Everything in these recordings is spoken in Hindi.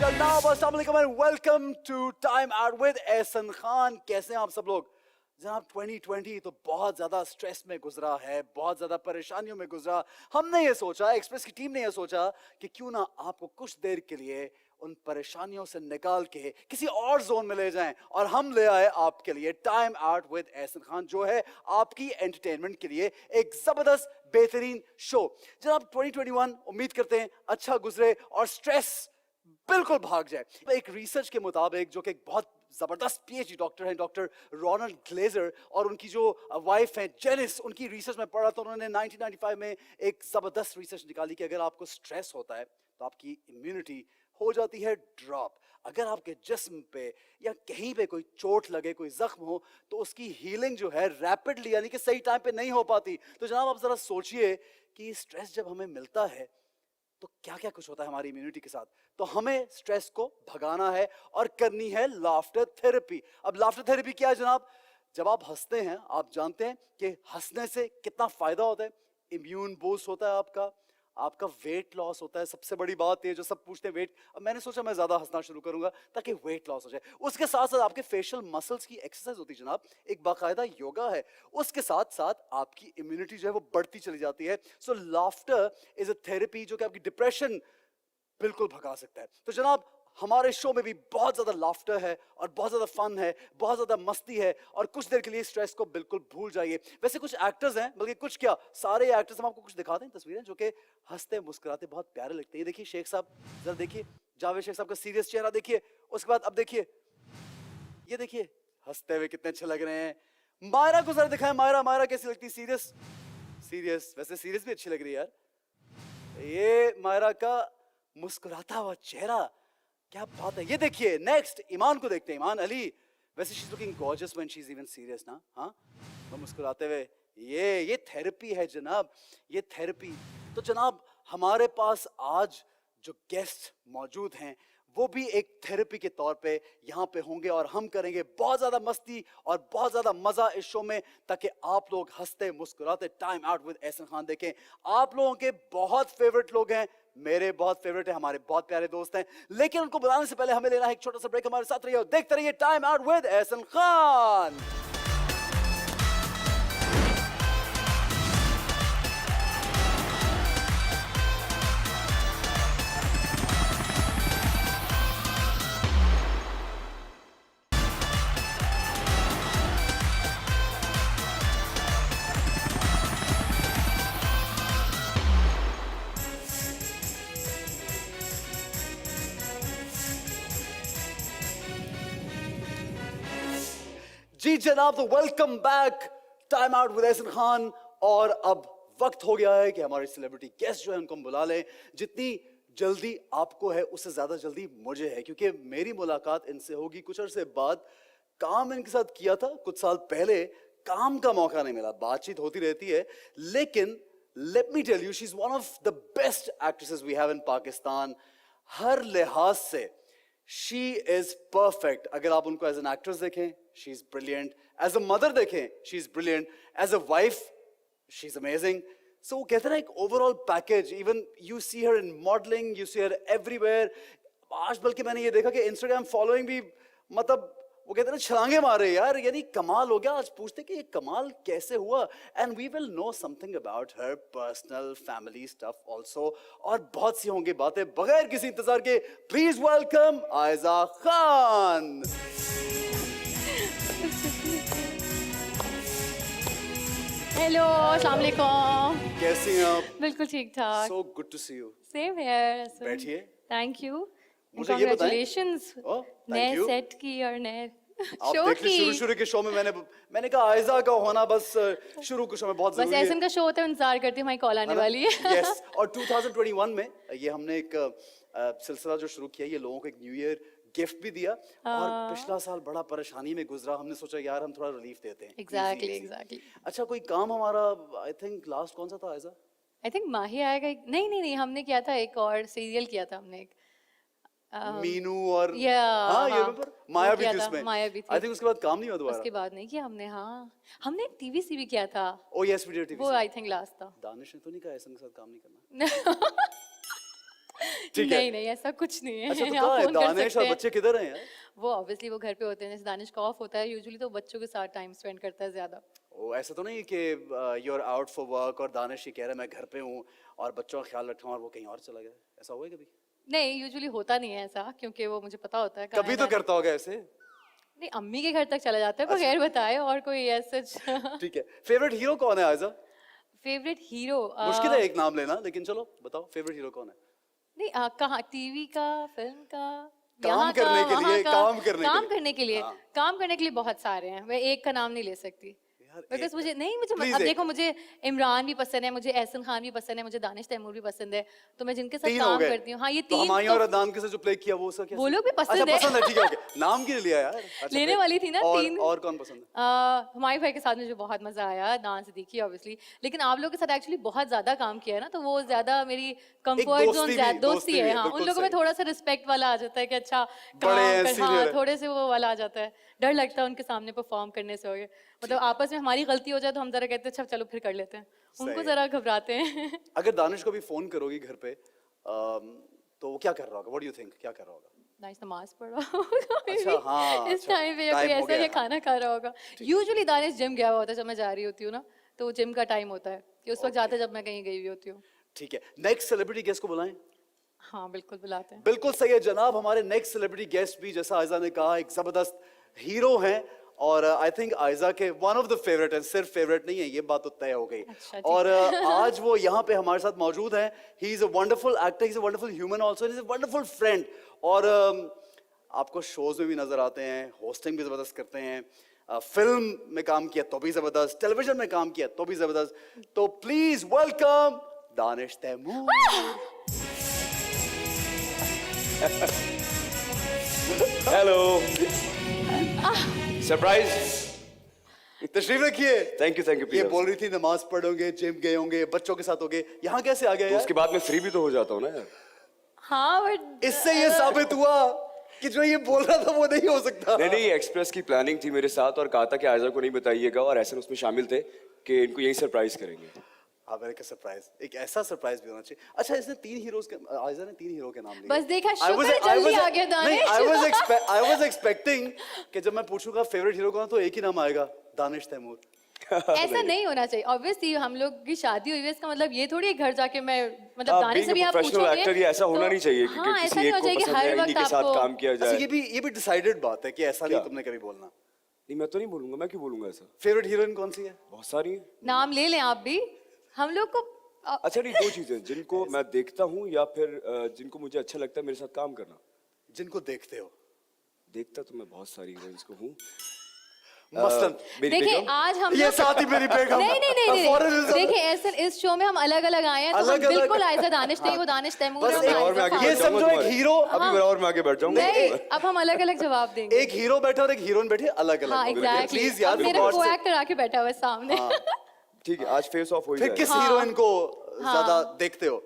जनाब अस्सलाम वालेकुम and welcome to time out with Ehsan Khan. कैसे हैं आप सब लोग? जनाब 2020 तो बहुत ज्यादा स्ट्रेस में गुजरा है, बहुत ज्यादा परेशानियों में गुजरा। हमने ये सोचा, एक्सप्रेस की टीम ने ये सोचा कि क्यों ना आपको कुछ देर के लिए उन परेशानियों से निकाल के किसी और जोन में ले जाएं, और हम ले आए आपके लिए time out with Ehsan Khan, जो है आपकी एंटरटेनमेंट के लिए एक जबरदस्त बेहतरीन शो। जनाब 2021 उम्मीद करते हैं अच्छा गुजरे और स्ट्रेस बिल्कुल भाग जाए। एक रिसर्च के मुताबिक, जो कि एक बहुत जबरदस्त पीएचडी डॉक्टर हैं, डॉक्टर रोनाल्ड ग्लेजर, और उनकी जो वाइफ हैं जेनिस, उनकी रिसर्च में पढ़ा तो उन्होंने 1995 में एक जबरदस्त रिसर्च निकाली कि अगर आपको स्ट्रेस होता है तो आपकी इम्यूनिटी हो जाती है ड्रॉप। अगर आपके जिस्म पे या कहीं पे कोई चोट लगे, कोई जख्म हो, तो उसकी हीलिंग जो है रैपिडली यानी कि सही टाइम पे नहीं हो पाती। तो जनाब आप जरा सोचिए कि स्ट्रेस जब हमें मिलता है तो क्या क्या कुछ होता है हमारी इम्यूनिटी के साथ। तो हमें स्ट्रेस को भगाना है और करनी है लाफ्टर थेरेपी। अब लाफ्टर थेरेपी क्या है जनाब? जब आप हंसते हैं, आप जानते हैं कि हंसने से कितना फायदा होता है। इम्यून बूस्ट होता है आपका, आपका वेट लॉस होता है। सबसे बड़ी बात ये जो सब पूछते हैं वेट, अब मैंने सोचा मैं ज्यादा हंसना शुरू करूंगा ताकि वेट लॉस हो जाए। उसके साथ साथ आपके फेशियल मसल्स की एक्सरसाइज होती है जनाब, एक बाकायदा योगा है। उसके साथ साथ आपकी इम्यूनिटी जो है वो बढ़ती चली जाती है। सो लाफ्टर इज अ थेरेपी जो कि आपकी डिप्रेशन बिल्कुल भगा सकता है। तो जनाब हमारे शो में भी बहुत ज्यादा लाफ्टर है और बहुत ज्यादा फन है, बहुत ज्यादा मस्ती है, और कुछ देर के लिए स्ट्रेस को बिल्कुल भूल जाइए। वैसे कुछ एक्टर्स हैं, बल्कि कुछ क्या सारे एक्टर्स, हम आपको कुछ दिखाते हैं तस्वीरें जो कि हंसते मुस्कुराते बहुत प्यारे लगते हैं। ये देखिए शेख साहब, जरा देखिए जावेद शेख साहब का सीरियस चेहरा देखिए। उसके बाद अब देखिए, ये देखिए हंसते हुए कितने अच्छे लग रहे हैं। मायरा को जरा दिखाएं, मायरा, मायरा कैसी लगती है? सीरियस सीरियस, वैसे सीरियस भी अच्छी लग रही है यार। ये मायरा का मुस्कुराता हुआ चेहरा, क्या बात है। ये देखिए नेक्स्ट ईमान को देखते हैं, ईमान अली। वैसे she is looking gorgeous when she is even serious ना। हाँ, वो मुस्कुराते हुए, ये थेरेपी है जनाब, ये थेरेपी। तो जनाब हमारे पास आज जो गेस्ट मौजूद हैं वो भी एक थेरेपी के तौर पे यहाँ पे होंगे, और हम करेंगे बहुत ज्यादा मस्ती और बहुत ज्यादा मजा इस शो में, ताकि आप लोग हंसते मुस्कुराते time out with Ehsan Khan देखें। आप लोगों के बहुत फेवरेट लोग हैं, मेरे बहुत फेवरेट है, हमारे बहुत प्यारे दोस्त हैं, लेकिन उनको बुलाने से पहले हमें लेना है एक छोटा सा ब्रेक। हमारे साथ रहिए और देखते रहिए time out with Ehsan Khan. जी जनाब, तो welcome back time out with Ehsan Khan. और अब वक्त हो गया है कि हमारे सेलिब्रिटी गेस्ट जो है उनको हम बुला लें। जितनी जल्दी आपको है उससे ज्यादा जल्दी मुझे है, क्योंकि मेरी मुलाकात इनसे होगी कुछ अरसे बाद। काम इनके साथ किया था कुछ साल पहले, काम का मौका नहीं मिला, बातचीत होती रहती है, लेकिन let me tell you she is one of the best actresses we have in Pakistan. हर लिहाज से शी इज परफेक्ट। अगर आप उनको एज एन एक्ट्रेस देखें, she is brilliant. As a mother देखें, she is brilliant. As a wife, she is amazing. So कहते हैं ना एक overall package. Even you see her in modelling, you see her everywhere. आज बल्कि मैंने ये देखा कि इंस्टाग्राम फॉलोइंग भी, मतलब वो कहते हैं ना छलांगे मारे यार, यानी कमाल हो गया। आज पूछते कि ये कमाल कैसे हुआ, and we will know something about her personal family stuff also, और बहुत सी होंगी बातें। बगैर किसी इंतजार के please welcome Ayeza Khan. Hello, अस्सलाम वालेकुम। कैसी हैं आप? बिल्कुल ठीक ठाक। So good to see you. Same here. बैठिए। Thank you. मुझे ये बताएं। कांग्रेचुलेशंस Oh, thank नए you. सेट की और नए आप शो देख ली की। शुरू के शो में मैंने कहा आयजा का होना बस शुरू के शो में बहुत बस जरूरी है। ऐसन का शो होता है, इंतजार करती हूँ हमारी कॉल आने वाली है। यस, और 2021 में ये हमने एक सिलसिला जो शुरू किया, ये लोगों को एक न्यू ईयर गिफ्ट भी दिया। और पिछला साल बड़ा परेशानी में गुजरा, हमने सोचा यार हम थोड़ा रिलीफ देते हैं। एग्जैक्टली। अच्छा, कोई काम हमारा आई थिंक लास्ट कौन सा था आयजा? आई थिंक माही आएगा। नहीं, हमने किया था एक और सीरियल किया था हमने एक मीनू और हाँ, ये पर माया भी थी उसमें। माया भी थी। आई थिंक उसके बाद काम नहीं हुआ दोबारा। उसके बाद नहीं किया हमने। हाँ, हमने एक टीवी भी किया था। Oh yes, we did TV. वो आई थिंक लास्ट था। दानिश ने तो नहीं कहा ऐसा के साथ काम नहीं करना। ठीक है। नहीं नहीं ऐसा कुछ नहीं है। अच्छा तो आप कहाँ है फोन कर दानिश सकते और हैं। बच्चे किधर हैं यार? वो ऑब्वियसली वो घर पे होते हैं, जैसे दानिश का ऑफ होता है यूजुअली तो बच्चों के साथ टाइम स्पेंड करता है ज्यादा। ओ ऐसा तो नहीं कि you are out for work और दानिश ये कह रहा है मैं घर पे हूँ और बच्चों का ख्याल रखा हूँ और वो कहीं और चला गया, ऐसा हुआ है कभी? नहीं यूजुअली होता नहीं है ऐसा, क्योंकि वो मुझे पता होता है कहाँ कभी है तो दानिश। करता होगा ऐसे। नहीं अम्मी के घर तक चला जाता है बगैर बताए, और कोई ऐसा। ठीक है, फेवरेट हीरो कौन है आयजा? फेवरेट हीरो मुश्किल है एक नाम लेना, लेकिन चलो बताओ फेवरेट हीरो कौन है? नहीं कहाँ, टीवी का, फिल्म का, काम यहाँ करने का, के वहाँ लिए, का? काम करने के काम लिए। करने के लिए, हाँ। काम करने के लिए बहुत सारे हैं, मैं एक का नाम नहीं ले सकती। यार, बिकॉज मुझे नहीं, मुझे Please अब एक। देखो, मुझे इमरान भी पसंद है, मुझे एहसन खान भी पसंद है, मुझे दानिश तैमूर भी पसंद है, तो मैं जिनके साथ तीन हो काम गए करती हूँ, हाँ ये तो तीन हमायूं तो और अदनान के साथ जो प्ले किया वो उसका क्या वो सीन? लोग भी पसंद अच्छा है। पसंद है, ठीक है ओके, नाम की लिया यार। अच्छा, लेने फिर- वाली थी ना और, तीन। और कौन पसंद है? हमारे भाई के साथ मुझे बहुत मजा आया, डांस देखी ऑब्वियसली, लेकिन आप लोगों के साथ एक्चुअली बहुत ज्यादा काम किया है ना, तो वो ज्यादा मेरी कंफर्ट दोस्ती जोन, भी- दोस्ती दोस्ती भी है, है, हाँ उन बिल्कुल लोगों में सही। थोड़ा सा रिस्पेक्ट वाला आ जाता है कि अच्छा बड़े हैं, काम कर, हाँ senior है। थोड़े से वो वाला आ जाता है, डर लगता है उनके सामने परफॉर्म करने से, हो गए मतलब आपस में हमारी गलती हो जाए तो हम जरा कहते हैं अच्छा चलो फिर कर लेते हैं, उनको सही है। जरा घबराते हैं। अगर दानिश को भी फोन करोगी घर पे तो वो क्या कर रहा होगा? व्हाट डू यू थिंक क्या कर रहा होगा? दानिश नमाज पढ़ रहा होगा अच्छा, maybe, हाँ, इस अच्छा, टाइम पे, या कोई time हो ऐसा गया, या हाँ। खाना खा रहा होगा। यूजुअली दानिश जिम गया हुआ होता है जब मैं जा रही होती हूँ ना, तो जिम का टाइम होता है कि उस वक्त जाते हैं जब मैं कहीं गई हुई होती हूँ। ठीक है, नेक्स्ट सेलिब्रिटी गेस्ट को बुलाएं। हाँ बिल्कुल बुलाते हैं। बिल्कुल सही है जनाब, हमारे नेक्स्ट सेलिब्रिटी गेस्ट भी जैसा आयजा ने कहा एक जबरदस्त हीरो हैं और आई थिंक आयजा के वन ऑफ द फेवरेट है, सिर्फ फेवरेट नहीं है, ये बात तो तय हो गई। अच्छा, ठीक और आज वो यहाँ पे हमारे साथ मौजूद हैं। He is a wonderful actor, he is a wonderful human also, he is a wonderful friend. और आपको शोज में भी नजर आते हैं, होस्टिंग भी जबरदस्त करते हैं, फिल्म में काम किया तो भी जबरदस्त, टेलीविजन में काम किया तो भी जबरदस्त। तो please welcome Danish Taimoor. Hello surprise. तशरीफ रखिए। थैंक यू ये बोल रही थी नमाज पढ़ोगे, जिम गए होंगे, बच्चों के साथ होगे, यहाँ कैसे आ गए तो यार? उसके बाद मैं फ्री भी तो हो जाता हूँ ना यार। हाँ बट इससे ये साबित हुआ कि जो ये बोल रहा था वो नहीं हो सकता। नहीं नहीं, एक्सप्रेस की प्लानिंग थी मेरे साथ और कहा था कि आयजा को नहीं बताइएगा, और ऐसे उसमें शामिल थे कि इनको यही सरप्राइज करेंगे। हाँ मेरे का सरप्राइज, एक ऐसा सरप्राइज भी होना चाहिए। अच्छा इसने तीन हीरोज के, आयजा ने तीन हीरो के नाम लिए। बस देखा, I was- शुक्र I जल्दी was- आ गया नहीं, दानिश। I was expecting कि जब मैं पूछूंगा फेवरेट हीरो कौन तो एक ही नाम आएगा, दानिश तैमूर। ऐसा नहीं होना चाहिए, ऑब्वियसली हम लोग की शादी हुई है, इसका मतलब ये थोड़ी है घर जाके मैं मतलब हाँ, दानिश से भी आप प्रोफेशनल पूछोगे एक्टर ये ऐसा होना तो- नहीं चाहिए कि हाँ, ऐसा किसी नहीं एक होना को चाहिए कि पसंद हर है इन्हीं वक्त के साथ आपको काम किया अच्छा जाए। ये भी डिसाइडेड बात है कि ऐसा नहीं क्या? तुमने कभी बोलना। नहीं मैं तो नहीं बोलूंगा, मैं क्यों बोलूंगा ऐसा? फेवरेट हीरोइन कौन सी है? बहुत सारी हैं। नाम ले लें आप भी, हम लोग को अच्छा नहीं, दो चीजें जिनको मैं देखता हूँ या फिर जिनको मुझे अच्छा लगता है मेरे साथ काम करना। जिनको देखते हो देखता तो मैं बहुत सारी हीरोइंस को हूँ। मसलन मेरी देखिए बेगम, आज हम ये लोग साथ ही मेरी बेगम। नहीं नहीं नहीं, नहीं, Foreign नहीं। is- देखिए ऐसे इस शो में हम अलग अलग आए हैं तो हम अलग-अलग। बिल्कुल आयजा दानिश नहीं, वो दानिश तैमूर बस है, हम एक और मैं आयजा आगे ये बढ़ खान। जाऊंगा समझो एक तुम्हारे। हीरो, अभी मैं और मैं आगे बढ़ जाऊंगा। नहीं अब हम अलग अलग जवाब देंगे। एक हीरो बैठा और एक हीरोइन बैठी अलग अलग। हाँ एग्जैक्टली, प्लीज यार अब मेरा God को से- एक्टर आके बैठा हुआ है सामने। ठीक है, आज फेस ऑफ हो ही फिर जाएगा। किस हाँ। हीरोइन को ज्यादा देखते हो?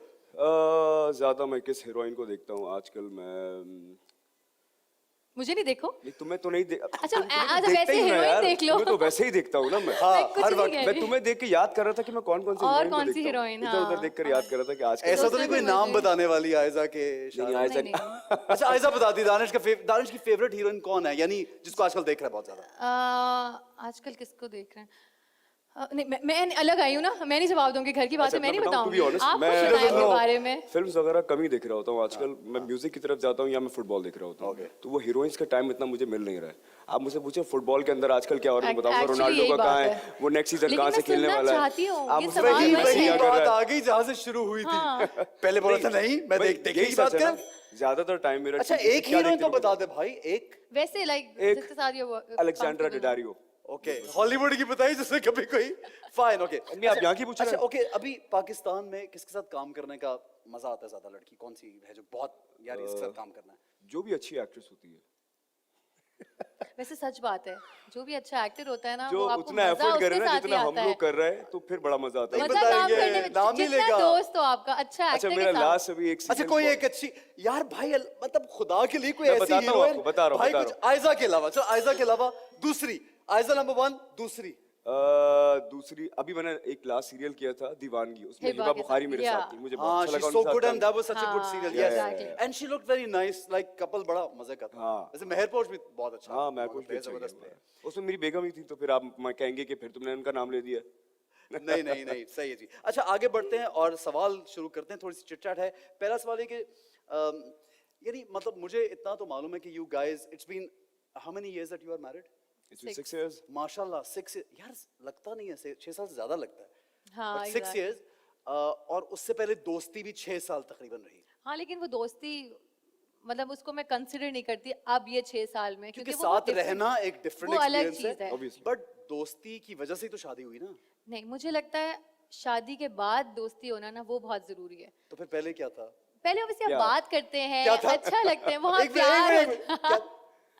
ज्यादा मैं किस हीरोइन को देखता हूँ आजकल? मैं मुझे नहीं देखो। नहीं, तुम्हें तो नहीं अच्छा, तुम्हें तो आज देखता वैसे ही हूँ ना हीरोइन यार। देख लो। तुम्हें तो वैसे ही देखता हूँ ना मैं। हाँ कुछ हर नहीं वक्त। कह मैं रही। तुम्हें देख के याद कर रहा था कि मैं कौन कौन सी और हीरोइन को कौन सी देखता हूँ। हीरोइन, इधर उधर हाँ। देख कर याद कर रहा था कि आज ऐसा तो दोस्तों नहीं कोई में नाम मुझे- बताने वाली आयजा के नहीं, इशारे? आयजा नहीं, नहीं। अच्छा आयजा बता दी, दानिश की फेवरेट हीरोइन कौन है, यानी जिसको आजकल देख रहा है बहुत ज्यादा? आजकल किसको देख रहे हैं? नहीं मैं अलग आई हूँ ना, मैं नहीं जवाब दूंगी, घर की बातें मैं नहीं बताऊंगी, आप कुछ बताएं अपने बारे में। फिल्म्स वगैरह कम ही देख रहा होता हूँ आजकल। मैं म्यूजिक की तरफ जाता हूँ या मैं फुटबॉल देख रहा होता हूँ। तो वो हीरोइंस का टाइम इतना मुझे मिल नहीं रहा है। आप मुझसे पूछे फुटबॉल के अंदर आजकल क्या हो रहा है, मैं बताऊंगा। Actually रोनाल्डो यही का बात कहाँ है। है, वो नेक्स्ट सीजन लेकिन कहाँ मैं से खेलने सुनना वाला है। चाहती हूँ, आप ये मुझसे सवाल वही वही वही वही क्या कर बात रहा आ है? गई जहाँ से शुरू हुई थी। हाँ। पहले बोला था नहीं मैं भाई, देखने यही की बात सच है कर। ना, ज्यादातर टाइम मेरा अच्छा एक क्या हीरोइन देखते तो रहोगे? बता दे भाई, एक वैसे लाइक एक जिसके साथ ये अलेक्जेंड्रा डेडारियो। ओके हॉलीवुड की बताई जिसने कभी कोई फाइन ओके नहीं, आप यहाँ की पूछ रहे अच्छा हैं? ओके अभी पाकिस्तान में किसके साथ काम करने का मजा आता है ज्यादा? लड़की कौन सी है जो बहुत यार इसके साथ काम करना है? जो भी अच्छी एक्ट्रेस होती है, वैसे सच बात है, जो भी अच्छा एक्टर होता है ना जो वो आपको उतना मजा एफर्ट करे उसके ना साथ ही जितना हम आता है। लोग कर रहे हैं, तो फिर बड़ा मजा आता है। नहीं मजा काम बताएंगे, करने में, नाम नहीं जितना लेगा। दोस्त हो आपका अच्छा अच्छा एक्टर मेरा के साथ। लास्ट अभी एक अच्छा season कोई हुआ। एक अच्छी यार भाई मतलब खुदा के लिए कोई मैं ऐसी बताता हूँ हीरोइन आपको, बता रहा हूँ, भाई बता कुछ रहा आयजा के अलावा, चलो आयजा के अलावा दूसरी, आयजा नंबर 1 दूसरी दूसरी अभी मैंने एक लास्ट सीरियल किया था दीवानगी, उसमें हिबा हिबा के बुखारी साथ, मेरे yeah. साथ थी, मुझे हाँ, बहुत अच्छा she's लगा so उनके good साथ and काम that was such a good हाँ, serial. yeah, Yes, yeah, yeah. and she looked very nice, like couple बड़ा मजे का था. हाँ. वैसे मेहरपोश भी बहुत अच्छा. हाँ, मैं कुछ भी बहुत अच्छा जबरदस्त किया player. हुआ है। उसमें मेरी बेगम ही थी, तो फिर आप कहेंगे कि फिर तुमने उनका नाम ले दिया। नहीं नहीं नहीं, सही है जी. अच्छा, आगे बढ़ते हैं और सवाल शुरू करते हैं. थोड़ी सी चिटचाट है. पहला सवाल है कि यानी मतलब मुझे इतना तो मालूम है कि you guys, it's been how many years that you are married? It's been 6 years. माशाल्लाह 6 यार, लगता नहीं है 6 साल से ज्यादा लगता है. हाँ, But 6 exactly. years और उससे पहले दोस्ती भी 6 साल तकरीबन रही. हाँ, लेकिन वो दोस्ती मतलब उसको मैं कंसिडर नहीं करती अब ये 6 साल में, क्योंकि वो साथ different- रहना एक डिफरेंट वो अलग एक्सपीरियंस चीज है। Obviously. बट दोस्ती की वजह से ही तो शादी हुई ना. नहीं, मुझे लगता है शादी के बाद दोस्ती होना ना वो बहुत जरूरी है। तो फिर पहले क्या था? पहले ऑब्वियसली आप क्या? बात करते हैं, क्या था? अच्छा लगते हैं, वहाँ एक प्यार मिनट, होता है।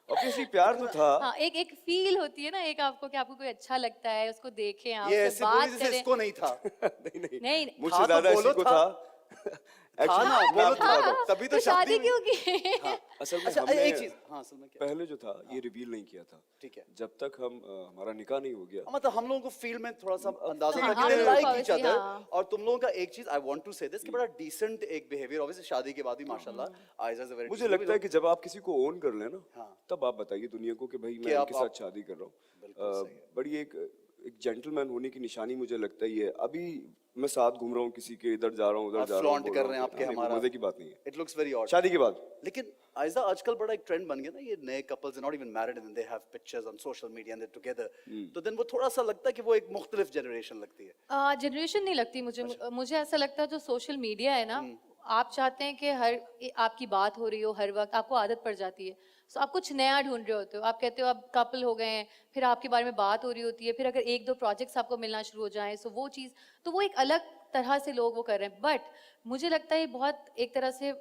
Obviously प्यार तो था। हाँ, एक फील होती है ना एक आपको कि आपको कोई अच्छा लगता है, उसको देखें आप, ये उससे ऐसे बात बोली जैसे करें। इसको नहीं था. नहीं नहीं नहीं, मुझसे था तो ज्यादा बोलो इसी को था. था। था ना, Actually, मैं बोलो आपको था. बताता हूँ। तभी तो तो शादी शादी क्यों हुई. की? हाँ. असल में अच्छा, हमने एक चीज. हाँ, असल में क्या? पहले जो था ये रिवील नहीं किया था। ठीक है. जब तक हम हमारा निकाह नहीं हो गया। मतलब हम लोगों को फील्ड में थोड़ा सा अंदाजा हाँ, था कि हम they लोग like को each obviously, other. हाँ। और तुम लोगों का एक चीज आई वांट टू से दिस कि बड़ा डिसेंट एक बिहेवियर ऑब्वियसली शादी के बाद भी माशाल्लाह आयजा इज अ वेरी मुझे लगता है कि जब आप किसी को ओन कर लें ना, हाँ. तब आप बताइए दुनिया को कि भाई कि मैं आप- इनके साथ शादी कर रहा बिल्कुल हूँ। सही है. बड़ी एक जेंटलमैन होने की निशानी मुझे लगता है ये। अभी मैं साथ घूम रहा हूँ किसी के, इधर जा रहा हूँ उधर आप जा रहा हूँ, फ्लॉन्ट बोल कर रहा रहे हैं हूँ, आपके हाँ, हमारा मजे की बात नहीं है। It looks very odd. शादी के बाद लेकिन आयजा आजकल बड़ा एक ट्रेंड बन गया ना, ये नए couples not even married and they have pictures on social media and they together. तो देन वो थोड़ा सा लगता है कि वो एक मुख्तलिफ जनरेशन लगती है. जनरेशन नहीं लगती मुझे। मुझे ऐसा लगता है जो सोशल मीडिया है ना, आप चाहते हैं कि आपकी बात हो रही हो हर वक्त, आपको आदत पड़ जाती है, तो आप कुछ नया ढूंढ रहे होते हो। आप कहते हो आप कपल हो गए हैं, फिर आपके बारे में बात हो रही होती है, फिर अगर एक दो प्रोजेक्ट्स आपको मिलना शुरू हो जाए, सो वो चीज़, तो वो एक अलग तरह से लोग वो कर रहे हैं। बट मुझे लगता है ये बहुत एक तरह से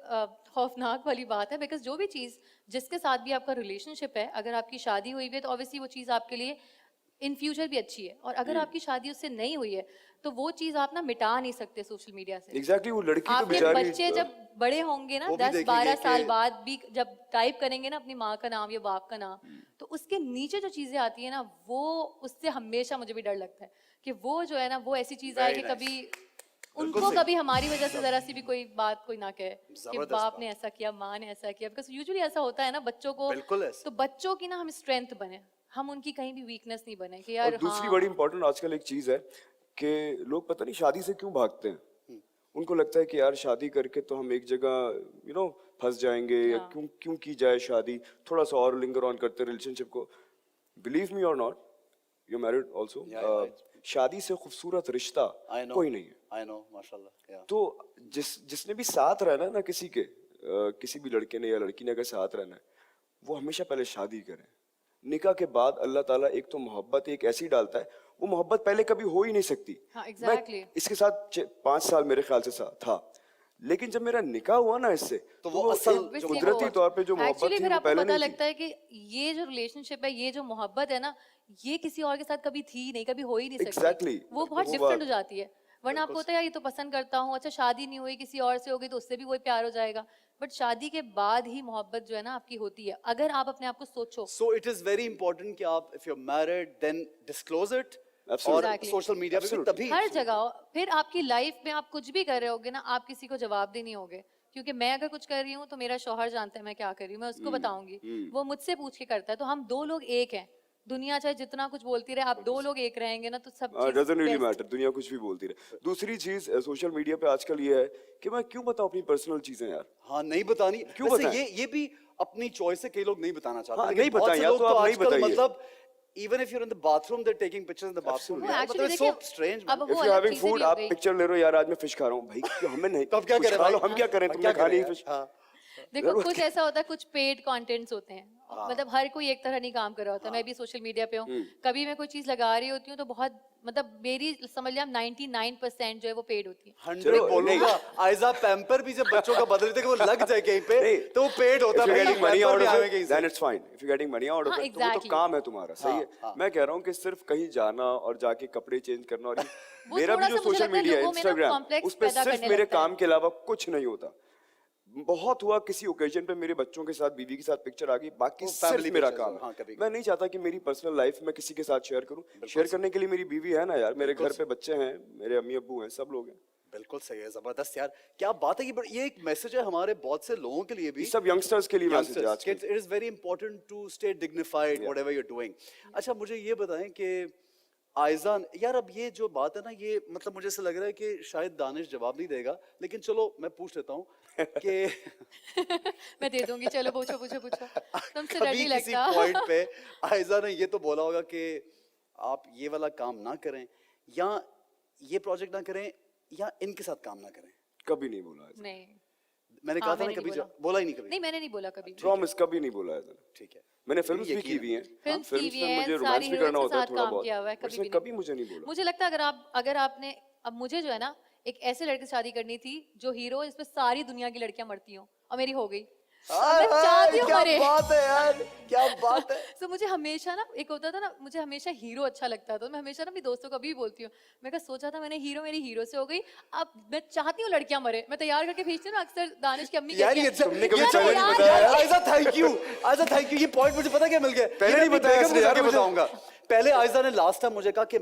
खौफनाक वाली बात है, बिकॉज जो भी चीज़ जिसके साथ भी आपका रिलेशनशिप है, अगर आपकी शादी हुई हुई है तो ऑब्वियसली वो चीज़ आपके लिए इन फ्यूचर भी अच्छी है, और अगर आपकी शादी उससे नहीं हुई है तो वो चीज़ आप ना मिटा नहीं सकते सोशल मीडिया से। एग्जैक्टली वो लड़की तो आपके बेचारी बच्चे जब बड़े होंगे ना, वो भी 10-12 देखेंगे साल कि- बाद भी जब टाइप करेंगे ना अपनी माँ का नाम या बाप का नाम, तो उसके नीचे जो चीजें आती है ना, वो उससे हमेशा मुझे भी डर लगता है कि वो जो है ना, वो ऐसी चीज आए Very कि nice. कभी उनको सही. कभी हमारी वजह से जरा सी भी कोई बात कोई ना कहे कि जबरदस्त बाप बात. ने ऐसा किया, माँ ने ऐसा किया, बिकॉज यूजुअली ऐसा होता है ना बच्चों को। बिल्कुल ऐसा. तो बच्चों की ना हम स्ट्रेंथ बने, हम उनकी कहीं भी वीकनेस नहीं बने कि और यार दूसरी हाँ, बड़ी इंपॉर्टेंट आजकल एक चीज है कि लोग पता नहीं शादी से क्यों भागते हैं। उनको लगता है कि यार शादी करके तो हम एक जगह फंस जाएंगे, या हाँ. क्यों क्यों की जाए शादी, थोड़ा सा और लिंगर ऑन करते रिलेशनशिप को। बिलीव मी और not, you married also, Yeah. शादी से खूबसूरत रिश्ता आई नो, कोई नहीं है। आई नो माशाल्लाह. या तो जिसने भी साथ रहना है ना किसी के, किसी भी लड़के ने या लड़की ने अगर साथ रहना है, वो हमेशा पहले शादी करें। निकाह के बाद अल्लाह ताला एक तो मोहब्बत एक ऐसी डालता है, वो मोहब्बत पहले कभी हो ही नहीं सकती। हाँ, मैं exactly. इसके साथ 5 साल मेरे ख्याल से था, लेकिन जब मेरा निकाह हुआ ना इससे, तो वो असल एक जो कुदरती वो- तौर पे जो मोहब्बत Actually थी फिर वो आपको पहले पता नहीं थी। लगता है कि ये जो रिलेशनशिप है, ये जो मोहब्बत है ना, ये किसी और के साथ कभी थी नहीं, कभी हो ही नहीं सकती। Exactly. वो बहुत वो डिफरेंट बात- हो जाती है। वरना आपको होता है यार ये तो पसंद करता हूँ, अच्छा शादी नहीं हुई, किसी और से हो गई तो उससे भी वही प्यार हो जाएगा। बट शादी के बाद ही मोहब्बत जो है ना आपकी होती है, अगर आप अपने आप को सोचो। So it is very important कि आप if you are married then disclose it. Absolutely. और Exactly. सोशल मीडिया पे भी Absolutely. तभी हर जगह हो। फिर आपकी लाइफ में आप कुछ भी कर रहे होगे ना, आप किसी को जवाब देनी होगे, क्योंकि मैं अगर कुछ कर रही हूँ तो मेरा शौहर जानता है मैं क्या कर रही हूँ, मैं उसको बताऊंगी, वो मुझसे पूछ के करता है। तो हम दो लोग एक हैं। दुनिया चाहे जितना कुछ बोलती रहे, आप दो लोग एक रहेंगे ना, तो सब चीज़ डजंट रियली best। मैटर, दुनिया कुछ भी बोलती रहे। दूसरी चीज सोशल मीडिया पे आजकल ये है कि मैं क्यों बताऊं अपनी पर्सनल चीजें यार। हाँ नहीं बतानी. क्यों वैसे बताएं? ये भी अपनी चॉइस है, कई लोग नहीं बताना चाहते. हाँ, लेकिन नहीं बहुत बताएं से या लोग तो आप नहीं आजकल बताइए। मतलब even if you're in the bathroom they're taking pictures in the bathroom. वो यार, actually मतलब it's so देखिए, strange अब man. वो इफ यू अलग हैविंग चीज़ें फूड, भी हो आप गई। पिक्चर ले रहे हो यार, आज मैं फिश खा रहा हूँ भाई, क्यों हमें नहीं, तो अब क्या कुछ करें खा भाई? लो, हम क्या करें, अब तुमने क्या खा करें ली यार? फिश। हाँ. देखो कुछ ऐसा होता है, कुछ पेड कंटेंट्स होते हैं, मतलब हर कोई एक तरह नहीं काम कर रहा होता। मैं भी सोशल मीडिया पे हूँ, कभी मैं कोई चीज लगा रही होती हूँ तो बहुत मतलब मेरी समझ लिया 99% जो है वो पेड होती है। 100 चलो, बोलूंगा. आयजा पैम्पर भी जब बच्चों का बदल देते कि वो लग जाए कहीं पे, नहीं, तो वो पेड होता If है you're भाई. getting money पैम्पर out भी of आवे it, कहीं से. then it's fine. If you're getting money out of हाँ, it, तो वो तो exactly. काम है तुम्हारा, सही है। हाँ. मैं कह रहा हूँ कि सिर्फ कहीं जाना और जाके कपड़े चेंज करना, और वो मेरा थोड़ा भी जो सा मुझे सोशल लगता है मीडिया है, लोगों में ना इंस्टाग्राम, complex उस पे पैदा सिर्फ करने मेरे लगता है। काम के अलावा कुछ नहीं होता। बहुत हुआ किसी ओकेजन पे मेरे बच्चों के साथ, बीवी के साथ पिक्चर आ गई, बाकी वो सिर्फ family मेरा pictures, काम हाँ, है। कभी-कभी। मैं नहीं चाहता कि मेरी पर्सनल लाइफ में किसी के साथ शेयर करूं। शेयर करने के लिए मेरी बीवी है ना यार, मेरे घर पे बच्चे हैं, मेरे अम्मी अब्बू हैं, सब लोग हैं। बिल्कुल सही है, जबरदस्त यार, क्या बात है कि ये एक मैसेज है हमारे बहुत से लोगों के लिए भी, ये सब यंगस्टर्स के लिए मैसेज है आज के। It is very important to stay dignified whatever you are doing. अच्छा मुझे ये बताएं कि आयजान यार, अब ये जो बात है ना, ये मतलब मुझे ऐसा लग रहा है कि शायद दानिश जवाब नहीं देगा, लेकिन चलो मैं पूछ लेता हूँ कि मैं दे दूंगी, चलो पूछो पूछो पूछो, तुमसे डर कभी नहीं किसी लगता। पॉइंट पे आयजा ने ये तो बोला होगा कि आप ये वाला काम ना करें, या ये प्रोजेक्ट ना करें, या इनके साथ काम ना करें? कभी नहीं बोला ऐसा। नहीं, मैंने हाँ, कहा था ना, मैंने कभी नहीं बोला। बोला ही नहीं कभी। नहीं मैंने नहीं बोला कभी। प्रॉमिस कभी नहीं बोला ऐसा। ठीक है, मैंने मुझे फिल्म्स भी यकीन की हुई हैं। फिल्म्स फिल्म्स की में हुई मुझे है, रोमांस सारी भी हीरोइंस करना के होता है साथ थोड़ा काम बहुत, किया हुआ है, बट कभी इसने भी नहीं। कभी मुझे नहीं बोला। मुझे लगता है अगर आपने, अब मुझे जो है ना एक ऐसे लड़के से शादी करनी थी जो हीरो जिस पे सारी दुनिया की लड़कियां मरती हो, और मेरी हो गई। हाय मैं चाहती हाय, हूँ क्या मरे। बात है यार, क्या बात है। तो मुझे हमेशा ना एक होता था ना, मुझे हमेशा हीरो अच्छा लगता था, तो मैं हमेशा ना अपनी दोस्तों को अभी भी बोलती हूँ, मैं कहा सोचा था मैंने हीरो मेरी हीरो से हो गई, अब मैं चाहती हूँ लड़कियां मरे। मैं तैयार करके भेजती हूँ ना, अक्सर दानिश की अम्मी यार कहती ये हैं, तुमने कभी "मैं चैलेंज तैयार बताया करके-" यार? Aiza thank you, Aiza thank you, ये पॉइंट मुझे पता क्या मिल गया, पहले ये नहीं मैं बताया बेगम इसने को यार जाके मुझे। बताऊंगा। पहले आयजा ने लास्ट टाइम मुझे कहा कि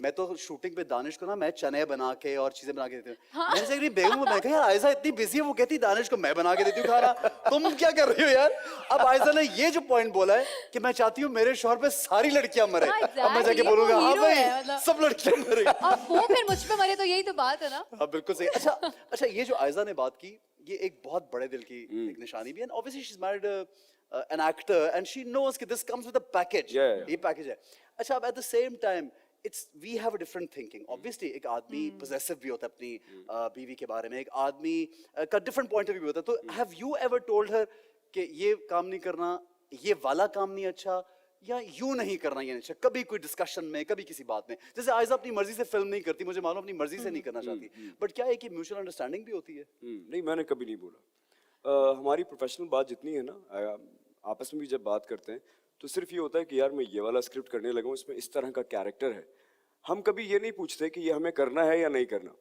मैं तो शूटिंग पे दानिश को ना मैं चने बना के और चीजें बना के देती हूँ। मैंने से बेगम को मैं कहा यार आयजा इतनी बिजी है, वो कहती दानिश को मैं बना के देती हूँ खाना, तुम क्या कर रही हो यार। अब आयजा ने ये जो पॉइंट बोला है कि मैं चाहती हूँ मेरे शोहर पे सारी लड़कियां मरे, हाँ, अब मैं जाके exactly, बोलूंगा वो हाँ hero भाई है, मतलब। सब लड़कियां मरे। अब वो फिर मुझ पे मरे, तो यही तो बात है ना। हाँ बिल्कुल सही। अच्छा अच्छा, ये जो आयजा ने बात की, ये एक बहुत बड़े दिल की एक निशानी भी है, obviously she is married an actor and she knows कि this comes with a package, Yeah. ये पैकेज है। अच्छा अब at the same time it's we have a different thinking, obviously एक आदमी पोजेसिव भी होता है अपनी बीवी के बारे में, एक आदमी का डिफरेंट पॉइंट ऑफ व्यू होता है। तो have you ever told her कि ये काम नहीं करना, ये वाला काम नहीं अच्छा, या यूं नहीं करना ये नहीं अच्छा, कभी कोई डिस्कशन में, कभी किसी बात में? जैसे आयजा अपनी मर्जी से फिल्म नहीं करती, मुझे मालूम अपनी मर्जी से नहीं करना चाहती, बट क्या है कि म्यूचुअल अंडरस्टैंडिंग भी होती है? नहीं, मैंने कभी नहीं बोला। हमारी प्रोफेशनल बात जितनी है ना, आपस में भी जब बात करते हैं तो सिर्फ ये होता है कि यार मैं ये वाला स्क्रिप्ट करने लगा हूँ, इसमें इस तरह का कैरेक्टर है। हम कभी ये नहीं पूछते कि ये हमें करना है या नहीं करना।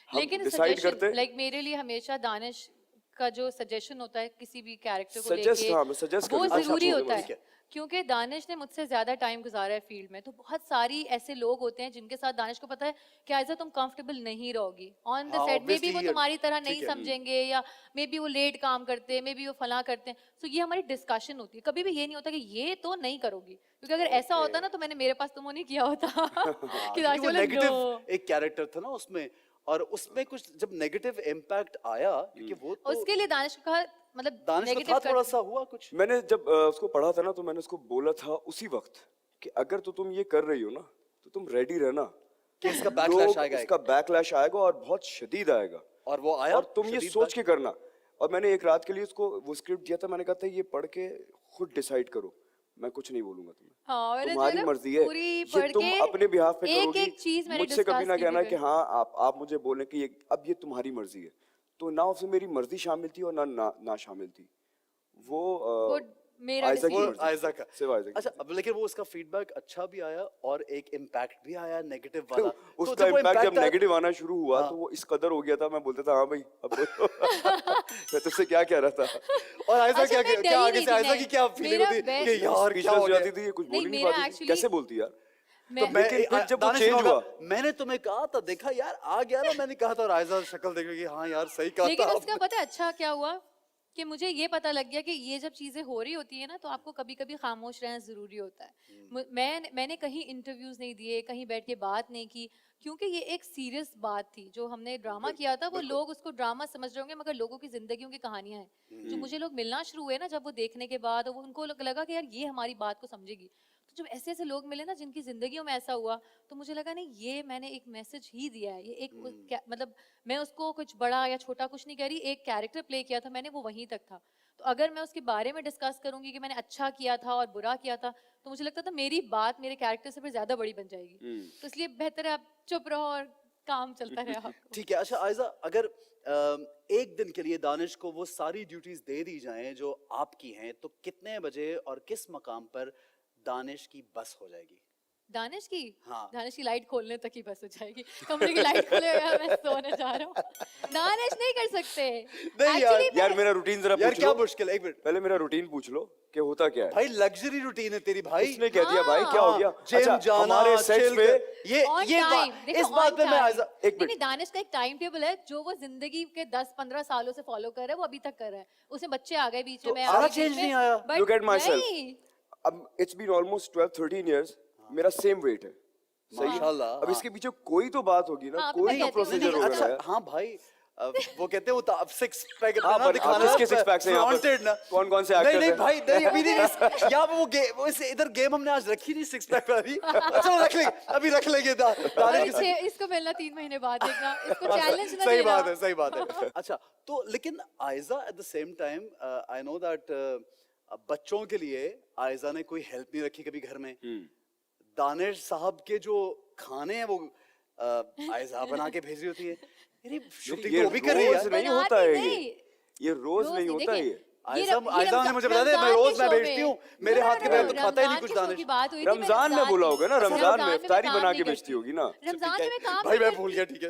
हम लेकिन डिसाइड करते सजेशन हैं। लाइक मेरे लिए हमेशा दानिश का जो सजेशन होता है किसी भी कैरेक्टर को Suggest, लेके, हाँ, मैं suggest कर वो देता हूँ। जरूरी अच्छा, होता ठीक है, है। क्योंकि दानिश ने मुझसे ज्यादा टाइम गुजारा है फील्ड में, तो बहुत सारी ऐसे लोग होते हैं जिनके साथ दानिश को पता है कि ऐसा तुम कंफर्टेबल नहीं रहोगी ऑन द हाँ, सेट में, भी वो obviously, तुम्हारी तरह ठीक नहीं है। समझेंगे, या मे बी वो लेट काम करते हैं, मे बी वो फला करते हैं, तो ये हमारी डिस्कशन होती है। कभी भी ये नहीं होता कि ये तो नहीं करोगी, क्योंकि अगर ऐसा होता ना तो मैंने मेरे पास तो वो नहीं किया होता हाँ, कि क्योंकि दानिश वो बोले नेगेटिव नो। एक कैरेक्टर था ना उसमें, और उसमें कुछ जब नेगेटिव इम्पैक्ट आया, क्योंकि वो तो उसके लिए दानिश को कहा, मतलब दानिश को नेगेटिव था थोड़ा सा हुआ कुछ। मैंने जब उसको पढ़ा था ना, तो मैंने उसको बोला था उसी वक्त कि अगर तो तुम ये कर रही हो ना, तो तुम रेडी रहना कि इसका backlash लोग, आएगा इसका बैकलैश आएगा और बहुत शदीद आएगा, और वो आया, और तुम ये शदीद सोच के करना। और मैंने एक रात के लिए उसको वो स्क्रिप्ट दिया था, मैंने कहा था ये पढ़ के खुद डिसाइड करो, मैं कुछ नहीं बोलूंगा तुम्हें। हाँ, मैंने जो है तुम्हारी ना मर्जी है, पूरी ये पढ़ तुम के अपने बिहाफ पे एक करोगी। एक चीज मैंने मुझसे कभी डिस्कस ना की कहना भी कि हाँ आप मुझे बोले कि ये अब ये तुम्हारी मर्जी है, तो ना उसमें मेरी मर्जी शामिल थी और ना शामिल थी। वो वो मेरा आइज़ा की वो decision। मर्जी थी। आयजा का। सिर्फ आइज़ा की अच्छा मर्जी। अब लेकिन वो उसका फीडबैक अच्छा भी आया और एक इम्पैक्ट भी आया नेगेटिव वाला। तो उसका जब वो इम्पैक्ट जब impact आया- नेगेटिव आना शुरू हुआ तो वो इस कदर हो गया था, मैं बोलता था हाँ भाई अब बोलो। मैं तुझसे क्या कह रहा था। और आयजा अच्छा, क्या मैं क्या डरी आगे नहीं से थी, आयजा नहीं। की क्या फीलिंग मेरा होती best- कि यार क्या स्पीचलेस हो हो गया? जाती थी, ये कुछ बोल नहीं, ही नहीं मेरा पाती थी, actually- कैसे बोलती यार। मैं मैं लेकिन फिर जब वो दानिश चेंज होगा, हुआ, मैंने तुम्हें कहा था, देखा यार आ गया ना, मैंने कहा था, और आयजा शक्ल देख कि हाँ यार सही कहा लेकिन था उसका पता है अच्छा क्या हुआ, कि मुझे ये पता लग गया कि ये जब चीजें हो रही होती है ना, तो आपको कभी कभी खामोश रहना जरूरी होता है। मैंने कहीं इंटरव्यूज नहीं दिए, कहीं बैठ के बात नहीं की, क्योंकि ये एक सीरियस बात थी। जो हमने ड्रामा किया था वो लोग उसको ड्रामा समझ रहे होंगे, मगर लोगों की जिंदगियों की कहानियां हैं। जो मुझे लोग मिलना शुरू हुए ना जब वो देखने के बाद, वो उनको लगा कि यार ये हमारी बात को समझेगी। तो जब ऐसे ऐसे लोग मिले ना जिनकी जिंदगियों में ऐसा हुआ, तो मुझे लगा नहीं, ये मैंने एक मैसेज ही दिया है। ये एक मतलब मैं उसको कुछ बड़ा या छोटा कुछ नहीं कह रही, एक कैरेक्टर प्ले किया था मैंने, वो वहीं तक था। तो अगर मैं उसके बारे में डिस्कस करूंगी कि मैंने अच्छा किया था और बुरा किया था, तो मुझे लगता था मेरी बात मेरे कैरेक्टर से फिर ज्यादा बड़ी बन जाएगी। तो इसलिए बेहतर है आप चुप रहो और काम चलता रहे आपको। ठीक है। अच्छा आयजा, अगर एक दिन के लिए दानिश को वो सारी ड्यूटीज दे दी जाएं जो आपकी हैं, तो कितने बजे और किस मकाम पर दानिश की बस हो जाएगी? दानिश की हाँ। दानिश की लाइट खोलने तक ही बस हो जाएगी, कमरे की लाइट खोलेगा मैं सोने जा रहा हूँ। दानिश नहीं कर सकते। नहीं यार, Actually, यार मैं- मेरा रूटीन जरा यार पूछ क्या लो, मुश्किल है, एक मिनट पहले मेरा रूटीन पूछ लो कि होता क्या है। भाई, लग्जरी रूटीन है तेरी भाई। किसने कह दिया भाई, क्या हो गया? जिम अच्छा, जाना, हमारे सेट्स chill पे ये On ये time, बात, देखो इस बात on पे मैं time। आइजा एक नहीं, मिनट। दानिश का एक टाइम टेबल है जो वो जिंदगी के 10-15 सालों से फॉलो कर रहा है, वो अभी तक कर रहा है। उसमें बच्चे आ गए बीच में, तो मैं सारा आ गई change बीच में, नहीं आया? but Look at myself. नहीं, अब इट्स बीन ऑलमोस्ट 12-13 इयर्स, मेरा सेम वेट है, सही है? माशाल्लाह, अब हाँ। इसके पीछे कोई तो बात होगी ना, हाँ, कोई मैं तो कहती हूँ, प्रोसीजर नहीं, होगा अच्छा ना यार। हाँ भाई, वो कहते हैं वो अब सिक्स पैक हाँ, ना पर दिखाना, किसके six packs हैं यहाँ पर? flaunted ना। कौन-कौन से नहीं actors नहीं हैं? भाई, नहीं अभी नहीं, यहाँ वो इधर गेम हमने आज रखी नहीं, सिक्स पैक वाली। अच्छा रख लेंगे, अभी रख लेंगे अभी इसको मिलना 3 महीने बाद देखना, इसको चैलेंज ना सही देना। बात है, सही बात है। अच्छा, तो लेकिन Ayeza at the same time I know that बच्चों के लिए आयजा ने कोई हेल्प नहीं रखी कभी घर में। दानिश साहब के जो खाने हैं वो आयजा बना के भेज रही होती है। यार ये शूटिंग ये तो वो भी कर रही है रोज यार। नहीं बनाती होता है नहीं। ये रोज नहीं होता है ये। आयजा ने मुझे बता दिया, मैं रोज मैं भेजती हूँ, मेरे हाथ के बगैर तो खाता ही नहीं कुछ दानिश। बात हुई थी, रमजान में बोला होगा ना, रमजान में इफ्तारी काम बना नहीं के बेचती करती। होगी ना। रमजान में मैं काम भाई नहीं मैं भूल गया, ठीक है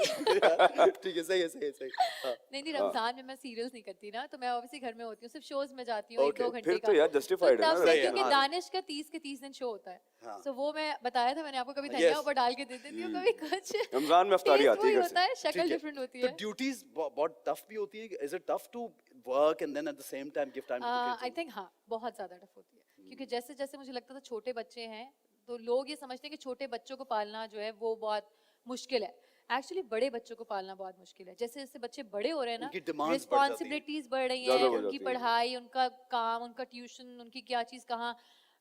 ठीक है, सही है, सही है, सही है। हाँ। नहीं रमजान में मैं सीरियल्स नहीं करती ना, तो मैं ऑब्वियसली घर में होती हूँ, सिर्फ शोज में जाती हूँ, Okay, 1-2 घंटे फिर का। तो यार justified है ना, तब से, सही है, क्योंकि हाँ। दानिश का 30 के 30 दिन शो होता हाँ। है, सो वो मैं बताया था मैंने आपको, कभी Yes. धनिया ऊपर डाल के दे देती हूँ, कभी कुछ। रमजान में इफ्तारी Taste आती है वही घर होता से। है, शक्ल डिफरेंट होती तो है। ड्यूटीज बहुत टफ भी होती है, is it tough to work and then at the same time give time to the I kids? Think हाँ, बहुत ज्यादा टफ होती है, क्योंकि जैसे जैसे मुझे लगता था छोटे बच्चे हैं, तो लोग ये समझते हैं कि छोटे बच्चों को पालना जो है वो बहुत मुश्किल है। एक्चुअली बड़े बच्चों को पालना बहुत मुश्किल है। जैसे जैसे बच्चे बड़े हो रहे हैं ना, उनकी demands बढ़ जाती हैं। रिस्पॉन्सिबिलिटीज बढ़ रही ज्यादा हैं, बढ़ उनकी जाती हैं। पढ़ाई, उनका काम, उनका ट्यूशन, उनकी क्या चीज़ कहाँ,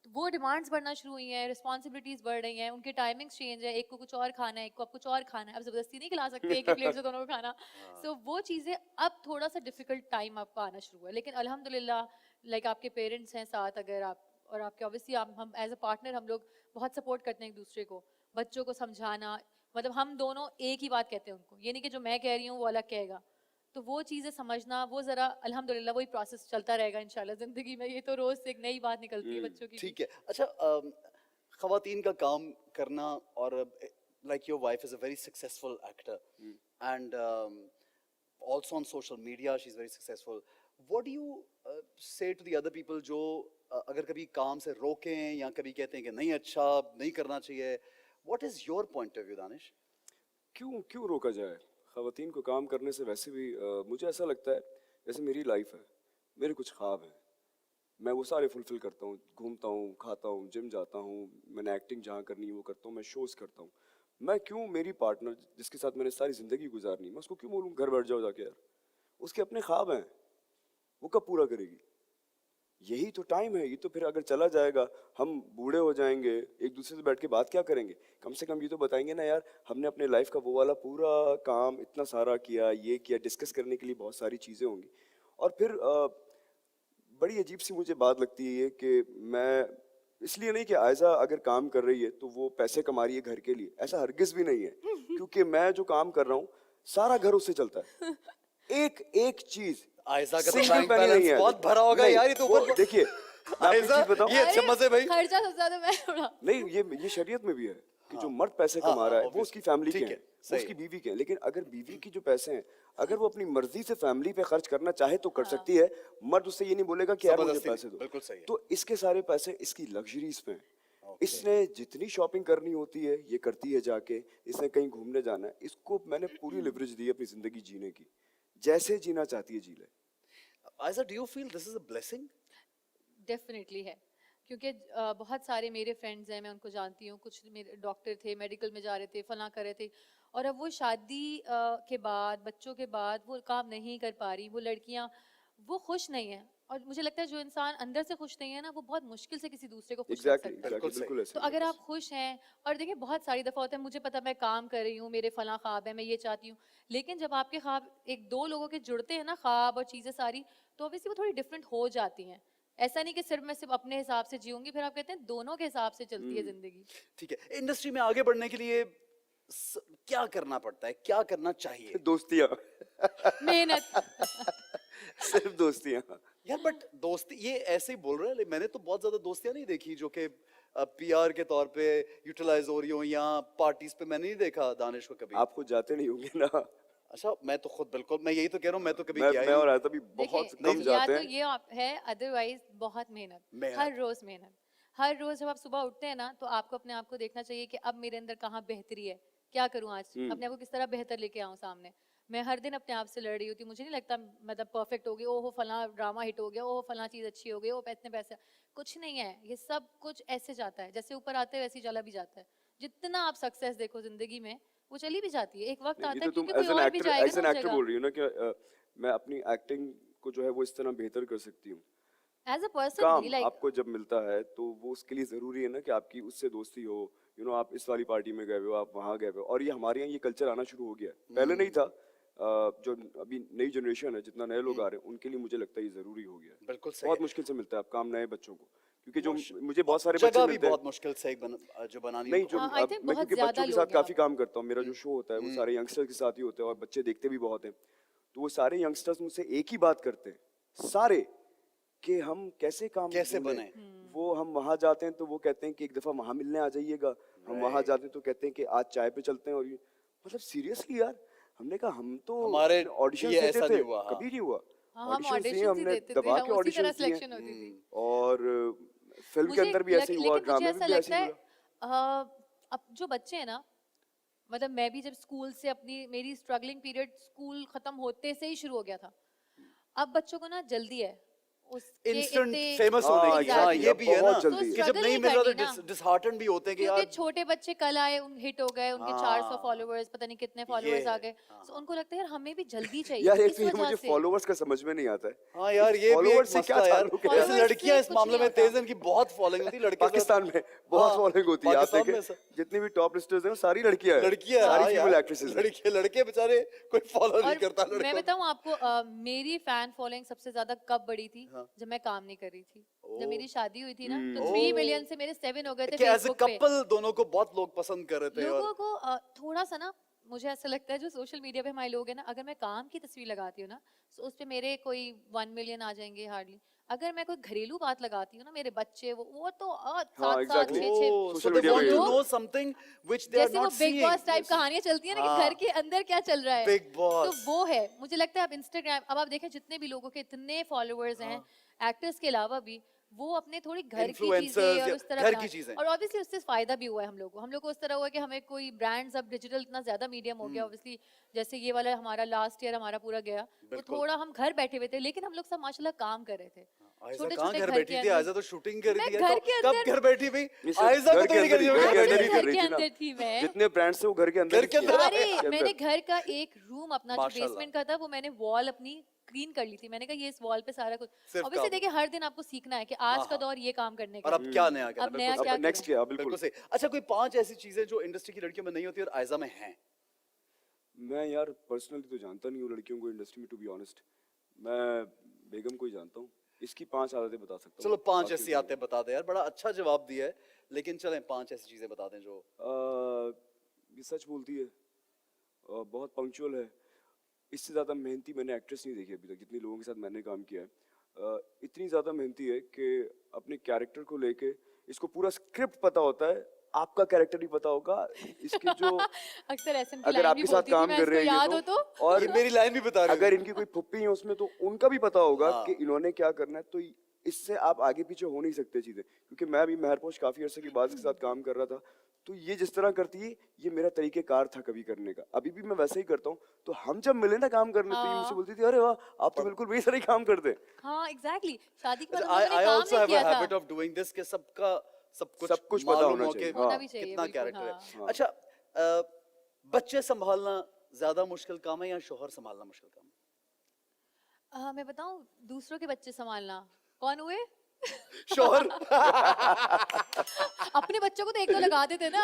तो वो डिमांड्स बढ़ना शुरू हुई हैं, रिस्पॉन्सिबिलिटीज बढ़ रही हैं, उनके टाइमिंग्स चेंज है, एक को कुछ और खाना है, एक को अब कुछ और खाना है, अब जबरदस्ती नहीं खिला सकते एक ही प्लेट से दोनों को खाना। सो वो चीज़ें अब थोड़ा सा डिफिकल्ट टाइम आपको आना शुरू हुआ है, लेकिन अल्हम्दुलिल्लाह लाइक आपके पेरेंट्स हैं साथ, अगर आप और आपके ऑब्वियसली हम एज अ पार्टनर हम लोग बहुत सपोर्ट करते हैं एक दूसरे को, बच्चों को समझाना, मतलब हम दोनों एक ही बात कहते हैं उनको, ये नहीं कि जो मैं कह रही हूँ वो अलग कहेगा, तो वो चीज़ें समझना, वो ज़रा अल्हम्दुलिल्लाह वही प्रोसेस चलता रहेगा इंशाल्लाह ज़िंदगी में, ये तो रोज़ से एक नई बात निकलती है बच्चों की। ठीक है। अच्छा, खवातीन का काम करना, और like your wife is a very successful actor and also on social media she's very successful. What do you say to the other people जो अगर कभी काम से रोकें या कभी कहते हैं कि नहीं अच्छा नहीं करना चाहिए? What is your point of view, Danish? क्यों रोका जाए? खवातीन को काम करने से वैसे भी मुझे ऐसा लगता है जैसे मेरी लाइफ है, मेरे कुछ ख्वाब हैं, मैं वो सारे फुलफिल करता हूँ, घूमता हूँ, खाता hूँ, जिम जाता हूँ, मैंने एक्टिंग जहाँ करनी है वो करता हूँ, मैं शोज करता हूँ। मैं क्यों मेरी पार्टनर जिसके साथ मैंने सारी जिंदगी गुजारनी, मैं उसको क्यों बोलूँ घर बैठ जाओ जाके? यार उसके अपने ख्वाब हैं, वो कब पूरा करेगी? यही तो टाइम है, ये तो फिर अगर चला जाएगा हम बूढ़े हो जाएंगे, एक दूसरे से बैठ के बात क्या करेंगे? कम से कम ये तो बताएंगे ना यार हमने अपने लाइफ का वो वाला पूरा काम इतना सारा किया, ये किया, डिस्कस करने के लिए बहुत सारी चीज़ें होंगी। और फिर बड़ी अजीब सी मुझे बात लगती है ये कि मैं इसलिए नहीं कि आयजा अगर काम कर रही है तो वो पैसे कमा रही है घर के लिए, ऐसा हरगिज भी नहीं है, क्योंकि मैं जो काम कर रहा हूँ सारा घर उससे चलता है। एक एक चीज आयजा का तो single बैंक penny बैलेंस नहीं है। बहुत भरा होगा नहीं, यार, ये तो वो ऊपर देखिए मैं आपको एक आयजा चीज बताऊं, ये अच्छा मजे भाई। खर्चा सबसे ज्यादा मैं उड़ा। नहीं ये शरीयत में भी है कि जो मर्द पैसे हाँ, कमा रहा है हाँ, वो उसकी फैमिली के ठीक है, हैं, वो सही उसकी है। बीवी के हैं, लेकिन अगर बीवी की जो पैसे हैं अगर वो अपनी मर्जी से फैमिली पे खर्च करना चाहे तो कर सकती है, मर्द उससे ये नहीं बोलेगा कि यार मुझे जबरदस्ती पैसे नहीं, दो। बिल्कुल सही है। तो इसके सारे पैसे इसकी लग्जरीज पे हैं। इसने जितनी शॉपिंग करनी होती है ये करती है जाके, इसने कहीं घूमने जाना है, इसको मैंने पूरी लिवरेज दी है अपनी जिंदगी जीने की, जैसे जीना चाहती है जी ले। Ayeza, do you feel this is a blessing? Definitely है, क्योंकि बहुत सारे मेरे फ्रेंड्स हैं, मैं उनको जानती हूँ, कुछ मेरे डॉक्टर थे, मेडिकल में जा रहे थे, फला कर रहे थे, और अब वो शादी के बाद, बच्चों के बाद वो काम नहीं कर पा रही, वो लड़कियाँ वो खुश नहीं है, और मुझे लगता है जो इंसान अंदर से खुश नहीं है ना, वो बहुत मुश्किल से किसी दूसरे को खुश रख एग्जैक्टली सकता है। बिल्कुल सही। बिल्कुल ऐसे तो अगर आप खुश हैं, और देखिए बहुत सारी दफ़ा होता है, मुझे पता मैं काम कर रही हूँ, मेरे फला ख्वाब है, मैं ये चाहती हूँ, लेकिन जब आपके ख्वाब एक दो लोगों के जुड़ते हैं ना, ख्वाब और चीज़ें सारी, तो ऑब्वियसली वो थोड़ी डिफरेंट हो जाती हैं। ऐसा नहीं कि सिर्फ मैं सिर्फ अपने हिसाब से जीऊंगी, फिर आप कहते हैं दोनों के हिसाब से चलती है जिंदगी। ठीक है, इंडस्ट्री में आगे बढ़ने के लिए क्या करना पड़ता है, क्या करना चाहिए? दोस्तियां मेहनत। सिर्फ दोस्तियां। यार बट दोस्ती ये ऐसे ही बोल रहे हैं, लेकिन मैंने तो बहुत ज्यादा दोस्तियां नहीं देखी जो कि पीआर के तौर पे यूटिलाइज हो रही हो, या पार्टीज पे मैंने नहीं देखा दानिश को कभी। आप खुद जाते नहीं होंगे ना। अच्छा, मैं तो खुद बिल्कुल, मैं यही तो कह रहा हूँ, मैं तो कभी मैं गया ही मैं और नहीं। आयता भी बहुत देखिए, कम या जाते तो हैं। ये है, अदरवाइज बहुत मेहनत, मेहनत। हर रोज मेहनत। हर रोज जब आप सुबह उठते हैं ना, तो आपको अपने आप को देखना चाहिए कि अब मेरे अंदर कहाँ बेहतरी है, क्या करूँ आज, अपने आप को किस तरह बेहतर लेके आऊँ सामने। मैं हर दिन अपने आप से लड़ रही होती हूँ, मुझे नहीं लगता मतलब परफेक्ट हो गई, ओहो फला ड्रामा हिट हो गया, ओहो फला चीज अच्छी हो गई, ओ इतने पैसे, कुछ नहीं है। ये सब कुछ ऐसे जाता है, जैसे ऊपर आते हैं वैसे ही चला भी जाता है। जितना आप सक्सेस देखो जिंदगी में, वो चली भी जाती है, एक वक्त नहीं, आता ये है तो तुम क्योंकि कोई एज एन और भी एक्टर जाएगा ना उस जगह। बोल रही हो ना कि मैं अपनी एक्टिंग को जो है वो इस तरह बेहतर कर सकती हूँ। एज अ पर्सन काम भी लाइक, आपको जब मिलता है तो वो उसके लिए जरूरी है ना कि आपकी उससे दोस्ती हो। आप इस वाली पार्टी में गए हो, आप वहां गए हो, और ये हमारे यहाँ ये कल्चर आना शुरू हो गया है, पहले नहीं था। जो अभी नई जनरेशन है, जितना नए लोग आ रहे हैं, उनके लिए मुझे लगता है ये जरूरी हो गया है। बिल्कुल सही बहुत है। मुश्किल से मिलता है आप काम नए बच्चों को, क्योंकि जो मुझे बहुत सारे बच्चे जगह भी मिलते हैं। बहुत मुश्किल से एक जो बनानी नहीं, उनको। जो आई अब थिंक मैं बहुत क्योंकि ज्यादा बच्चों के लोग साथ हैं काफी आप। काम करता हूँ, मेरा जो शो होता है वो सारे यंगस्टर्स के साथ ही होता है, और बच्चे देखते भी बहुत हैं। तो वो सारे यंगस्टर्स मुझसे एक ही बात करते हैं सारे, कि हम कैसे काम कैसे ढूंढें। बने। वो हम वहां जाते हैं तो वो कहते हैं कि एक दफा वहां मिलने आ जाइएगा, हम वहां जाते हैं तो कहते हैं कि आज चाय पे चलते हैं, और ये मतलब सीरियसली यार, हमने कहा हम तो हमारे ऑडिशन ये देते ऐसा थे, नहीं हुआ। हाँ। कभी नहीं हुआ। हाँ, हम ऑडिशंस दिए ऑडिशंस ही हमने, देते थे, दबा हम के उसी तरह ऑडिशंस दिए, सिलेक्शन होती थी। और फिल्म के मुझे अंदर भी ऐसे ही हुआ, लेकिन मुझे ड्रामे ऐसा में भी ऐसे लगता ही है हुआ। अब जो बच्चे हैं ना, मतलब मैं भी जब स्कूल से अपनी मेरी स्ट्रगलिंग पीरियड स्कूल खत्म होते से ही शुरू हो गया था। अब बच्चों को ना जल्दी है उसके इंस्टेंट इतने फेमस होने की। हाँ, exactly, ये अब भी है ना बहुत जल्दी है। कि जब struggle नहीं नहीं मिल रहा तो करनी ना। डिसहार्टन भी होते हैं कि क्योंकि यार। छोटे बच्चे कल आए, उन हिट हो गए, उनके 400 हाँ, फॉलोवर्स, पता नहीं कितने ये फॉलोवर्स आ है। गए, हाँ, तो उनको लगता है यार हमें भी जल्दी यार चाहिए एक इस तो ये वजह मुझे से। फॉलोवर्स का समझ में नहीं आता है। हाँ यार, ये भी एक फॉलोवर्स से क्या मसला है यार। ताल्लुक है? जैसे Followers लड़कियां से इस कुछ मामले नहीं में होता। तेज हैं, इनकी बहुत फॉलोइंग होती है, लड़के पाकिस्तान में बहुत फॉलोइंग होती है, आप पाकिस्तान देखें में जितनी भी टॉप लिस्टर्स हैं वो सारी लड़कियां हैं, लड़कियां। सारी हाँ फीमेल यार, एक्ट्रेसेस हैं। लड़के लड़के बेचारे कोई फॉलो नहीं और करता मैं लड़कों को। बताऊं आपको, मेरी फैन फॉलोइंग सबसे ज्यादा कब बढ़ी थी? जब मैं काम नहीं कर रही थी। जब मेरी शादी हुई थी ना, तो 3 मिलियन से मेरे 7 हो गए थे कि एज ए फेसबुक पे। कपल दोनों को बहुत लोग पसंद कर रहे थे। और लोगों को थोड़ा सा ना, मुझे ऐसा लगता है जो सोशल मीडिया पे हमारे लोग हैं ना, अगर मैं काम की तस्वीर लगाती हूँ ना, तो उस पे मेरे कोई 1 मिलियन आ जाएंगे हार्डली। अगर मैं कोई घरेलू बात लगाती हूँ ना, मेरे बच्चे वो तो हाँ, 7-7 exactly. 6-6। Oh, so social they media want पे to लोग know something which they are जैसे वो not big seeing. Boss type कहानियां चलती है ना, कि हाँ। घर के अंदर क्या चल रहा है, Big Boss. तो वो है। मुझे लगता है अब इंस्टाग्राम, अब आप देखें जितने भी लोगों के इतने फॉलोअर्स हैं एक्टर्स के अलावा भी, वो अपने थोड़ी घर की Influencers चीजें और या उस तरह घर बना, की चीजें। और ऑब्वियसली उससे फायदा भी हुआ है हम लोग को उस तरह हुआ है कि हमें कोई ब्रांड्स, अब डिजिटल इतना ज्यादा मीडियम हो गया ऑब्वियसली, जैसे ये वाला हमारा लास्ट ईयर हमारा पूरा गया, वो बिल्कुल। थोड़ा हम घर बैठे हुए थे, लेकिन हम लोग सब माशाल्लाह काम कर रहे थे। आयजा छोटे कहाँ छोटे घर घर बैठी के थी? अंदर, आयजा तो शूटिंग कर रही मैं थी। घर तो के कब अंदर, घर बैठी भाई? नहीं, सिर्फ आयजा को घर तो के नहीं अंदर ही, घर के अंदर ही घर कर रही के थी ना। अंदर थी मैं। जितने ब्रांड्स थे वो घर के अंदर घर ही के किया। अंदर अरे के अंदर। मैंने घर का एक रूम अपना जो माशाल्लाह। बेसमेंट का था, वो मैंने वॉल अपनी क्लीन कर ली थी। मैंने कहा ये इस वॉल पे सारा कुछ, सिर्फ ऑब्वियसली काम। देखिए हर दिन आपको सीखना है कि आज का दौर ये काम करने का और है। अब क्या नया करना? अब नया बिल्कुल क्या अब नेक्स्ट करूं? क्या? बिल्कुल। बिल्कुल सही। अच्छा, कोई 5 ऐसी चीजें जो इंडस्ट्री की लड़कियों में नहीं होती और आयजा में हैं? मैं यार पर्सनली तो जानता नहीं हूँ लड़कियों को इंडस्ट्री में, टू बी ऑनेस्ट। मैं बेगम को ही जानता हूँ, इसकी 5 आदतें बता सकता हूँ। चलो 5 बाकी ऐसी आते बता दे यार, बड़ा अच्छा जवाब दिया है, लेकिन चलें 5 ऐसी चीजें बता दें जो। ये सच बोलती है, बहुत पंक्चुअल है। इससे ज़्यादा मेहनती मैंने एक्ट्रेस नहीं देखी अभी तक, जितनी लोगों के साथ मैंने काम किया है। इतनी ज़्यादा मेहनती है कि अपने कैरेक्टर को लेके इसको पूरा स्क्रिप्ट पता होता है, आपका कैरेक्टर भी पता होगा, इसके जो अक्सर ऐसे की अगर लाइन भी आपके साथ बोलती थी, काम मैं कर इसको रहे हैं याद हो ये तो। और ये मेरी लाइन भी बता रही अगर हूँ। इनकी कोई फुप्पी है उसमें तो उनका भी पता होगा हाँ। कि इन्होंने क्या करना है। तो इससे आप आगे पीछे हो नहीं सकते चीजें, क्योंकि मैं भी मेहरपोश काफी अरसे के बाद इसके साथ काम कर रहा था, तो ये जिस तरह करती है ये मेरा तरीकेकार था कभी करने का, अभी भी मैं वैसे ही करता हूँ। तो हम जब मिले ना काम करने तो ये मुझसे बोलती थी, अरे वाह आप तो बिल्कुल वही सारे काम करते हैं। हाँ एग्जैक्टली, शादी के बाद हम I लोगों ने काम also नहीं have a किया था। habit of doing this कि सब सब कुछ पता मालूम होना हो चाहिए। कि होना हाँ। भी चाहिए, कितना बिल्कुल, कैरेक्टर हाँ। है। अच्छा, बच्चे संभालना ज्यादा मुश्किल काम है या शोहर संभालना मुश्किल काम है? मैं बताऊं, दूसरों के बच्चे संभालना कौन हुए? शोहर। अपने बच्चों को तो एक तो लगा देते ना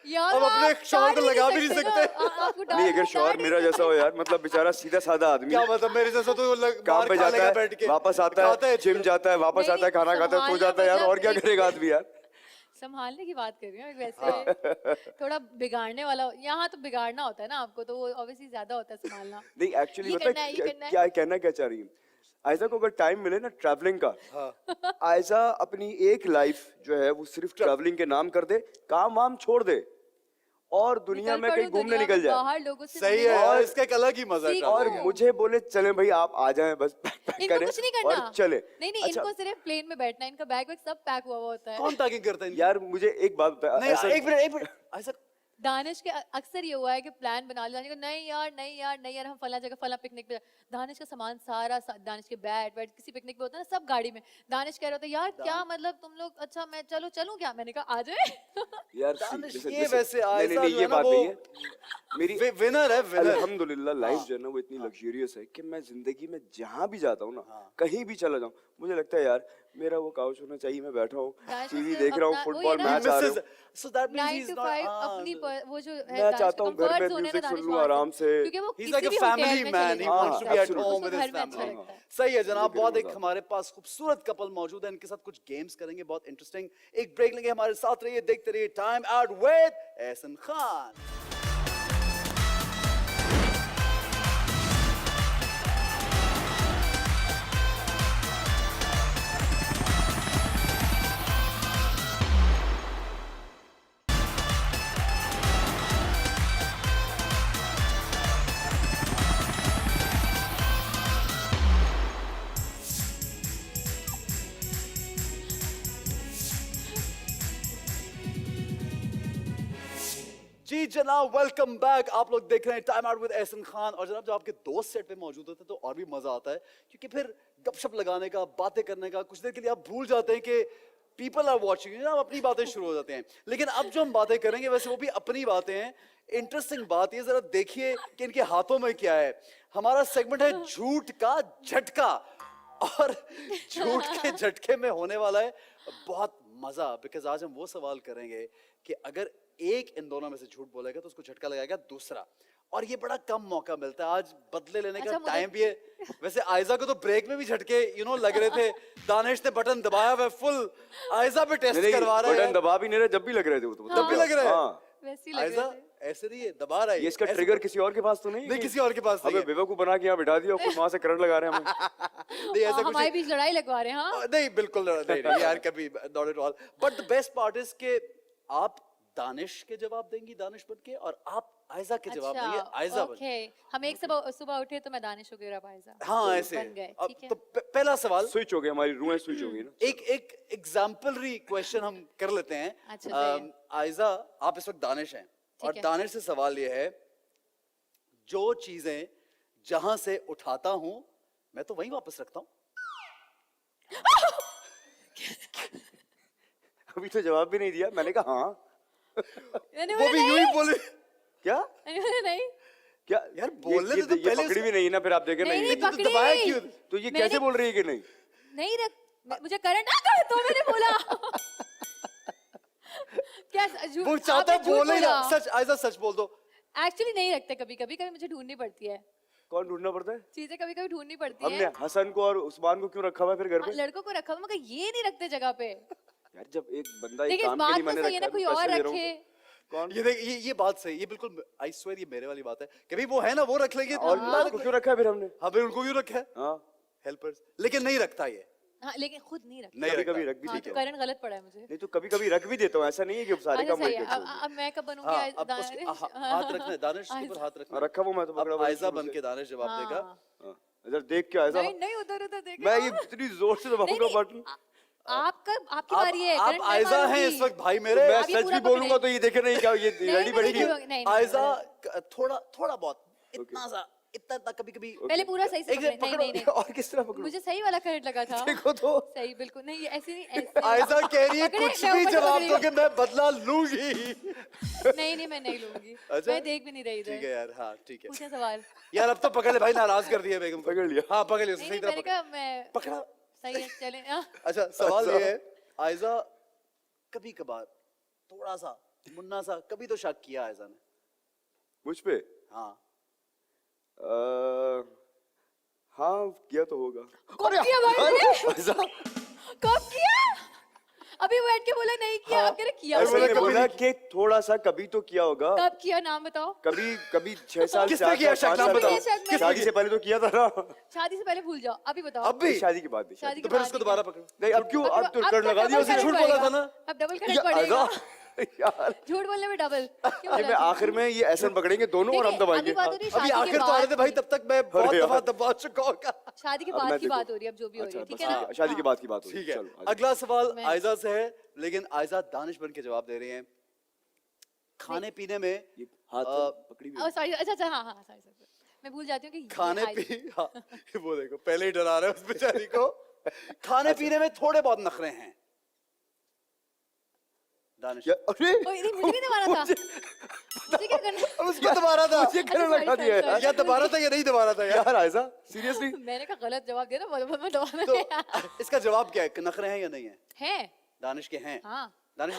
यार, अब अपने आप शौहर को डांट लगा भी नहीं ना, सकते। आपको नहीं, अगर डांट शौहर नहीं मेरा सकते। जैसा हो यार, मतलब बेचारा सीधा साधा आदमी, क्या मतलब मेरे जैसा तो काम मार पे खा जाता लेगा है, बैठ के, वापस आता खाता है, जिम जाता है, वापस नहीं, आता है, खाना खाता है, सो संभालना जाता है यार, और क्या मतलब करेगा आदमी यार। संभालने की बात कर रही हूँ वैसे। थोड़ा बिगाड़ने वाला यहाँ तो बिगाड़ना होता है ना आपको, तो वो ऑब्वियसली ज्यादा होता है संभालना। नहीं एक्चुअली ये मतलब करना है, ये करना है। क्या कहना क्या चाह रही है? आयजा को अगर टाइम मिले ना ट्रैवलिंग का, आयजा अपनी एक लाइफ जो है वो सिर्फ ट्रैवलिंग के नाम कर दे, काम वाम छोड़ दे और दुनिया में कहीं घूमने निकल जाए। बाहर लोगों से सही है यार, इसका एक अलग ही मजा है। सीखो। और मुझे बोले चले भाई आप आ जाएं, बस पैक इनको करें कुछ नहीं करना और चले। नहीं नहीं अच्छा, इनको सिर्फ प्लेन में बैठना है, इनका बैग वैग सब पैक हुआ होता है। कौन पैकिंग करता है? यार मुझे एक बात बता, नहीं, एक मिनट ऐसा दानिश के अक्सर ये हुआ है कि प्लान बना लिया को, नहीं यार हम फला जगह फला पिकनिक पे। दानिश का सामान सारा दानिश के बैट किसी पिकनिक पे होता है ना, सब गाड़ी में। दानिश कह रहा होता है यार क्या मतलब तुम लोग, अच्छा मैं चलूं क्या? मैंने कहा आ जाए। यार ये वैसे नहीं आयजा नहीं जो ये है ना बात वो नहीं है मेरी। विनर है, विनर। अल्हम्दुलिल्लाह लाइफ जो है ना वो इतनी लग्जरियस है कि मैं जिंदगी में जहां भी जाता हूँ ना, कहीं भी चला जाऊँ, मुझे लगता है यार मेरा वो काउच होना चाहिए, मैं बैठा हूँ टीवी देख रहा हूँ, फुटबॉल मैच आ रहा हूँ। So that means 9 he's to not 5 अपनी वो जो है मैं चाहता हूँ घर में comfort zone है ना म्यूजिक सुन दानिश लूँ वहाँ से। आराम से। क्योंकि वो He's किसी like a भी होटल family में man. चले He जाओ। wants to be at absolutely. home with उसको his घर में अच्छा family. लगता है। सही है जनाब, बिल्कुल बहुत एक मजा। हमारे पास खूबसूरत कपल मौजूद है, इनके साथ कुछ गेम्स करेंगे बहुत इंटरेस्टिंग। एक ब्रेक लेंगे, हमारे साथ रहिए, देखते रहिए time out with Ehsan Khan. जी जनाब, वेलकम बैक। आप लोग देख रहे हैं time out with Ehsan Khan. और जनाब जब आपके दोस्त सेट पे मौजूद होते हैं तो और भी मजा आता है, क्योंकि फिर गपशप लगाने का, बातें करने का, कुछ देर के लिए आप भूल जाते हैं कि पीपल आर वॉचिंग, ना अपनी बातें शुरू हो जाते हैं। लेकिन अब जो हम बातें करेंगे वैसे वो भी अपनी बातें हैं। इंटरेस्टिंग बात ये, जरा देखिए कि इनके हाथों में क्या है। हमारा सेगमेंट है झूठ का झटका, और झूठ के झटके में होने वाला है बहुत मजा, बिकॉज आज हम वो सवाल करेंगे कि अगर एक इन दोनों में से झूठ बोलेगा तो उसको झटका लगाएगा दूसरा, और ये बड़ा कम मौका मिलता है, आज बदले लेने का अच्छा, टाइम भी है। वैसे आयजा को तो ब्रेक में भी झटके लग रहे थे, दानिश ने बटन दबाया हुआ फुल, आयजा पे टेस्ट करवा रहा है। बटन दबा भी नहीं रहे, जब भी लग रहे थे वो तो जब भी लग रहा है। हाँ। वैसे ही लग आयजा रहे थे। ऐसे नहीं है, दबा रहा है ये इसका ऐसे ट्रिगर तो- किसी और के पास तो नहीं है नहीं, कि- किसी और के पास नहीं अबे है। बेवकूफ बना के यहाँ बिठा दिया, और वहां से करंट लगा रहे हैं हमें। नहीं, ऐसा कुछ हमारे नहीं। बीच लड़ाई लगवा रहे हैं। हाँ नहीं बिल्कुल नहीं यार, कभी not at all. But the best part is के आप दानिश के जवाब देंगी दानिश बन के, और आप आयजा के जवाब देंगे आयजा बन। ओके, हम एक सुबह उठे तो मैं दानिश हो गई और आप आयजा। हाँ ऐसे बन गए, अब ठीक है। तो पहला सवाल, स्विच हो गई, हमारी रूहें स्विच हो गई ना। एक एग्जाम्पलरी क्वेश्चन हम कर लेते हैं। अच्छा, सही आयजा, आप इस वक्त दानिश हैं, और है। दानिश से सवाल ये है, जो चीजें जहां से उठाता हूं मैं तो वहीं वापस रखता हूं। अभी तो जवाब भी नहीं दिया, मैंने कहा हाँ। मैंने वो बोला भी यूं ही नहीं। बोले। क्या मैंने बोला नहीं। क्या यार बोलने ये दे तो ये पहले पकड़ी उसको- भी नहीं ना, फिर आप देखें नहीं, नहीं, नहीं, तो पकड़ी दबाया नहीं। क्यों? तो ये मैंने- कैसे बोल रही है कि नहीं? नहीं मुझे करंट आ गया तो मैंने बोला। क्या वो चाहता बोले ना, सच आयजा सच बोल दो। एक्चुअली नहीं रखते, कभी कभी मुझे ढूंढनी पड़ती है कौन ढूंढना पड़ता है? चीजें, कभी कभी ढूंढनी पड़ती हमने है। हसन को और उस्मान को क्यों रखा हुआ है फिर घर हाँ, पे? लड़कों को रखा हुआ, मगर ये नहीं रखते जगह पे। यार जब एक बंदा एक देखिए, काम के बात लिए तो मैंने सही है रखा ना, है, कोई मैं और पैसे दे रहा हूँ रखे। तो- कौन? ये देख, ये बात सही, ये बिल्कुल आई स्वेयर ये मेरे वाली बात है। कभी वो है ना, वो रख लेंगे और उसको क्यों रखा है फिर हमने? हाँ फिर उनको क्यों रखा है हाँ हेल्पर्स, लेकिन नहीं रखता ये, हाँ, लेकिन खुद नहीं रखते। नहीं कभी रखता। कभी रख भी हाँ, देते तो हैं। करंट गलत पड़ा है मुझे। नहीं तो कभी कभी रख भी देता हूँ, ऐसा नहीं है कि सारे अच्छा काम सही है, वही करते अब मैं कब बनूंगी हाँ, अब दानिश? हाथ रखना है दानिश के ऊपर, हाथ रखना हैं। है। रखा वो मैं तो पकड़ा अब हुआ आयजा शुरू बन से। के दानिश जवाब हाँ। देगा। हाँ, इधर देख के आयजा, नहीं नहीं, उधर उधर देखे। मैं ये इतनी जोर से दबाऊंगा नहीं, बटन। आपकी बारी है, आप करंट मैं आयजा हैं मारूंगी। इस वक्त भाई तो मेरे। मैं अब ये सच पूरा भी बोलूंगा पकड़े। तो ये देखे नहीं क्या ये नहीं, रेडी नहीं, बैठी नहीं, है। नहीं, आयजा नहीं। थोड़ा थोड़ा बहुत, इतना सा, इतना कभी कभी। पहले पूरा सही से एक पकड़े। पकड़ो। नहीं नहीं और किस तरह पकड़ूं? मुझे सही वाला करंट लगा था। देखो तो। सही बिल्कुल नहीं, ऐसे नहीं, ऐसे। आयजा कह रही है पकड़े, कुछ मैं भी ऊपर जवाब पकड़ी दोगे मैं बदला लूंगी। नहीं मैं नहीं लूंगी। अच्छा? मैं देख भी नहीं रही ठीक इधर। है यार, हाँ ठीक है पूछे सवाल। यार, अब तो पकड़ ले भाई, नाराज कर दिया बेगम। पकड़ लिया। हाँ पकड़ लिया, नहीं सही नहीं, तरह मैंने पकड़। कहा मैं पकड़ा। सही है, चले। हाँ। अच्छा सवाल अच्छा। ये है, आयजा कभी कभार थोड़ा सा मुन्ना सा कभी तो शक किया आयजा ने? मुझ पे? हाँ हाँ किया तो होगा। कब किया भाई ने? आयजा, कब किया? अभी बैठ के बोला नहीं किया, अब कह रहे किया। अरे उसने। बोले मैंने बोला कि थोड़ा सा कभी तो किया होगा, कब किया, नाम बताओ। कभी कभी 6 साल किसने 4 किया? साल, 5 नाम साल, बताओ। किसने किया? शादी से पहले तो किया था ना। शादी से पहले भूल जाओ, अभी बताओ। अब भी शादी के बाद भी, शादी तो के फिर बाद उसको ही दोबारा किया। पकड़ो। नहीं अब क्यों, अब तो अब कर लगा दिया डबल उसने, करंट झूठ बोला पड़ेगा। था ना अब डबल करंट यार, पड़ेगा। यार झूठ बोलने में डबल क्यों अरे बोला मैं तुमने? आखिर में ये ऐसा पकड़ेंगे दोनों और हम देखिए, दबाएंगे। अभी बात हो रही है अभी शादी आखिर के तो आ रहे थे बाद भाई, की। तब तक मैं बहुत यार। दफा दबा चुका होगा। शादी के अब बाद मैं की देखो। बात हो रही है, अब जो भी हो रही है, अच्छा, ठीक है बस ना? शादी के हाँ। बाद की बात हो रही ठीक है, चलो, आगे। अगला सवाल मैं- आयजा से है, लेकिन आयजा दानिश बन के जवाब दे रही हैं। खाने पीने में ये हाथ से पकड़ी हुई है। सॉरी, अच्छा हाँ हाँ सॉरी सॉरी, मैं भूल जाती हूँ कि ये खाने हाई- पी हाँ, वो देखो पहले ही डरा रहा है उस बेचारी को। खाने पीने में थोड़े बहुत नखरे हैं दानिश। अरे ओए, नहीं, मुझे नहीं दबाना था। मुझे क्या करना? अब उसको दबारा था। मुझे अच्छा, कहने sorry, लगा दिया sorry, यार। sorry। या दबारा था या नहीं दबारा था यार। यार आयजा सीरियसली मैंने कहा गलत जवाब दिया ना, मैं दबाना तो नहीं। इसका जवाब क्या है, कि नखरे हैं या नहीं है? है। दानिश के हैं। हाँ। दानिश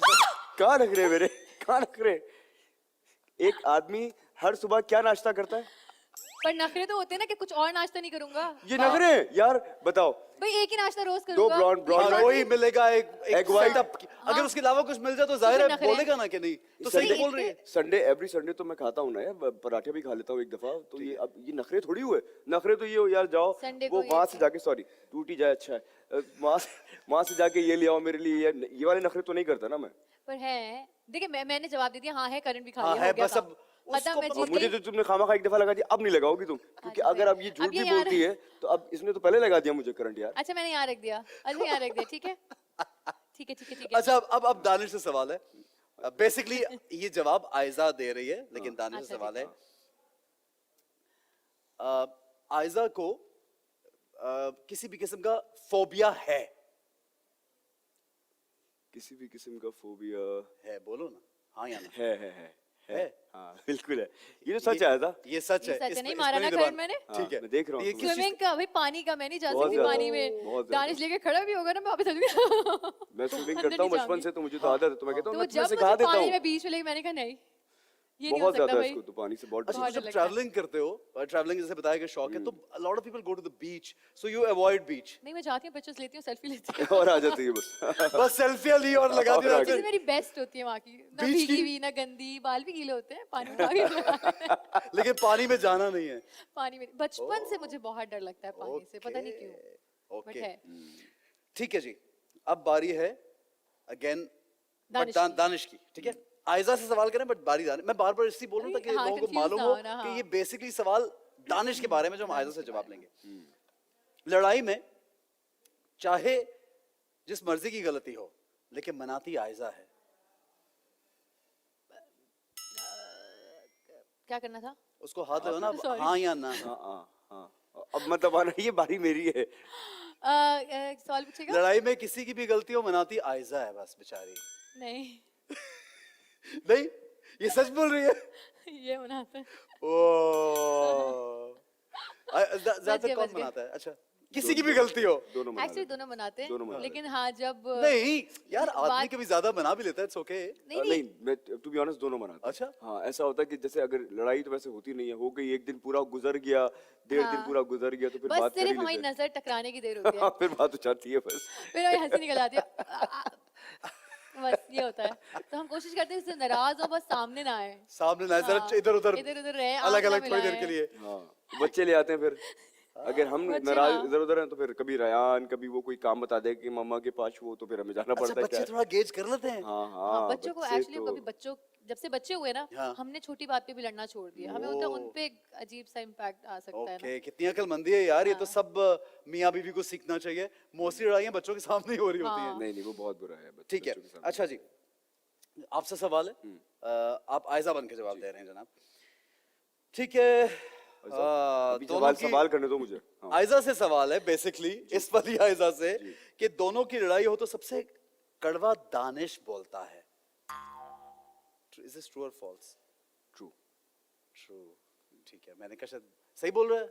कहाँ रख रहे मेरे, कहाँ रख रहे? एक आदमी हर सुबह क्या नाश्ता करता है? पर नखरे तो होते हैं ना कि कुछ और नाश्ता नहीं करूंगा। ये नखरे यार, बताओ। भाई एक ही नाश्ता रोज दो करूंगा। ब्राउन हाँ, वही मिलेगा एक Egg white। setup। अगर उसके अलावा कुछ मिल जाए तो जाहिर फिर है नखरे। बोलेगा ना कि नहीं, तो सही तो नहीं, बोल रही है। संडे, एवरी संडे तो मैं खाता हूँ ना यार, पराठे भी खा लेता हूँ एक दफा, तो ये अब ये नखरे थोड़ी हुए। नखरे तो ये हो यार, जाओ Sunday वो को वहां ये- से जाके, सॉरी टूट ही जाए अच्छा है, वहां से जाके ये ले आओ मेरे लिए, ये वाले नखरे तो नहीं करता ना मैं। पर है, देखिए मैंने जवाब दे दिया, हाँ है, करंट भी खा हाँ लिया, है, हो गया बस काम। अब पता उसको मैं और जीत मुझे गई। तो तुमने खामा खा एक दफा लगा दिया, अब नहीं लगाओगी तुम, क्योंकि अच्छा, अगर अब ये झूठ अब ये भी यार- बोलती है तो अब इसने तो पहले लगा दिया मुझे करंट यार। अच्छा मैंने यहाँ रख दिया, अच्छा यहाँ रख दिया, ठीक है ठीक है ठीक है ठीक है। अच्छा अब दानिश से सवाल है। बेसिकली ये जवाब आयजा दे रही है, लेकिन दानिश से अच्छा, सवाल है, आयजा को किसी भी किस्म का फोबिया है? किसी भी किस्म का फोबिया है, बोलो ना, हाँ या ना। है हाँ बिल्कुल है, ये तो सच है था। ये सच ये है, सच है, इसमें- नहीं मारा इसमें ना नहीं करंट दबाना। मैंने। ठीक है, मैं देख रहा हूँ ये तुम्हें। किस चीज- स्विमिंग का भाई, पानी का मैं नहीं जा बहुत सकती ज्यादा, पानी में। बहुत ज्यादा। दानिश लेके खड़ा भी होगा ना, मैं वापस चली मैं स्विमिंग अंदर करता हूँ नहीं बचपन से, तो मुझे तो आदत है, तो मैं कहता हूँ तो मैं तुम्हें जब सिखा मुझे देता पानी हूँ। में बीच में लेके, मैंने कहा नहीं, ये नहीं हो बहुत सकता ज्यादा भाई। इसको तो पानी से बहुत अच्छा, बहुत जब डर लगता है। ट्रैवलिंग करते हो, ट्रैवलिंग जैसे बताया कि शौक है, तो lot of people go to the beach, so you avoid beach. नहीं, मैं जाती हूँ, पिक्चर्स लेती हूँ, सेल्फी लेती हूँ। और आ जाती है बस। बस सेल्फी ली और लगा दिया। और एक्चुअली मेरी बेस्ट होती है वहाँ की, ना बीच भीगी की? हुई ना गंदी, बाल भी गीले होते हैं, पानी में आगे लगा। लेकिन पानी में जाना नहीं है। पानी में बचपन से मुझे बहुत डर लगता है पानी से, पता नहीं क्यों, बट ओके, है। ठीक है जी, अब बारी है अगेन दानिश की। दानिश की, ठीक है। आयजा से सवाल करें, बट बारी दानिश। मैं बार बार इसलिए बोल रहा हूं ताकि हाँ, लोगों को confuse मालूम ना हो हो ना, कि हाँ। ये बेसिकली सवाल दानिश के बारे में जो हम आयजा से जवाब लेंगे। लड़ाई में चाहे जिस मर्जी की गलती हो, लेकिन मनाती आयजा है। क्या करना था? उसको हाथ लगाओ ना, Sorry. हाँ या ना। हाँ अब मतलब आना, ये बारी मेरी है। सवाल पूछेगा? लड़ाई में किसी की भी गलती हो, मनाती आयजा है बस बेचारी। नहीं, नहीं, ये सच बोल रही है। ये मनाते हैं। ओ ज्यादातर गए, कौन बच गए। मनाता है? अच्छा, किसी की भी गलती हो। दोनों मना एक्चुअली दोनों मनाते हैं, दोनों मनाते लेकिन हाँ जब नहीं यार, आदमी बात- कभी ज्यादा बना भी लेता है, इट्स ओके। नहीं नहीं, नहीं, मैं टू बी ऑनेस्ट दोनों मनाता हूँ। अच्छा। हाँ, ऐसा होता है कि जैसे अगर लड़ाई तो वैसे होती नहीं है, हो गई एक दिन पूरा गुजर गया, 1.5 दिन हाँ। पूरा गुजर गया, तो फिर बस बात कर ही सिर्फ हमारी लेते हैं। नजर टकराने की देर होती है, हाँ, फिर बात हो जाती है बस। फिर हमारी हंसी निकल आती है। बस ये होता है, तो हम कोशिश करते हैं इससे नाराज हो, बस सामने ना आए, सामने ना जरा हाँ, इधर उधर इधर-उधर रहे, अलग आँख ना अलग थोड़ी देर के मिलाएं। लिए। हाँ, बच्चे ले आते हैं फिर। अगर हम बच्चे नाराज हाँ। इधर उधर हैं तो फिर कभी रयान, कभी वो कोई काम बता दे कि मम्मा के पास वो, तो फिर हमें जाना अच्छा, पड़ता है। बच्चे क्या थोड़ा गेज कर लेते हैं। हाँ हाँ, हाँ, बच्चों को बच्चे एक्चुअली तो- कभी बच्चों जब से बच्चे हुए ना, हाँ। हमने छोटी बात पे भी लड़ना छोड़ दिया, हमें होता है ओ। उन पे एक अजीब सा इम्पैक्ट आ सकता है ना। ओके, कितनी अकलमंदी है यार, ये तो सब मियाँ बीवी को सीखना चाहिए। मोस्टली लड़ाइयाँ बच्चों के सामने ही हो रही होती हैं। हाँ। नहीं वो बहुत बुरा है ठीक है, बच्चों के साथ। अच्छा जी, आपसे सवाल है, आप आयजा बन के जवाब दे रहे हैं जनाब, ठीक है। अभी दोनों की सवाल करने दो मुझे। हाँ। आयजा से सवाल है बेसिकली, इस वाली आयजा से, कि दोनों की लड़ाई हो तो सबसे कड़वा दानिश बोलता है। इज दिस ट्रू और फॉल्स? ट्रू। ट्रू, ठीक है। मैंने कहा शायद सही बोल रहा है।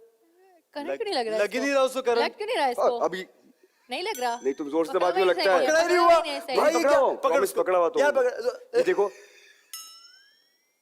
कनेक्ट क्यों नहीं लग रहा है लग ही इसको? नहीं रहा उसको करंट। लग क्यों नहीं रहा है इसको? अभी नहीं लग रहा? नहीं, तुम जोर से पकड़ा दबाती हो, हुआ ही लगता सही है। पकड़ा ही नहीं पकड़ा हुआ हुआ ही नहीं, सही भाई, है। ये पकड़ा क्या? हुआ, पकड़ promise उसको। पकड़ा हुआ तो यार हूँ। पकड़, ये देखो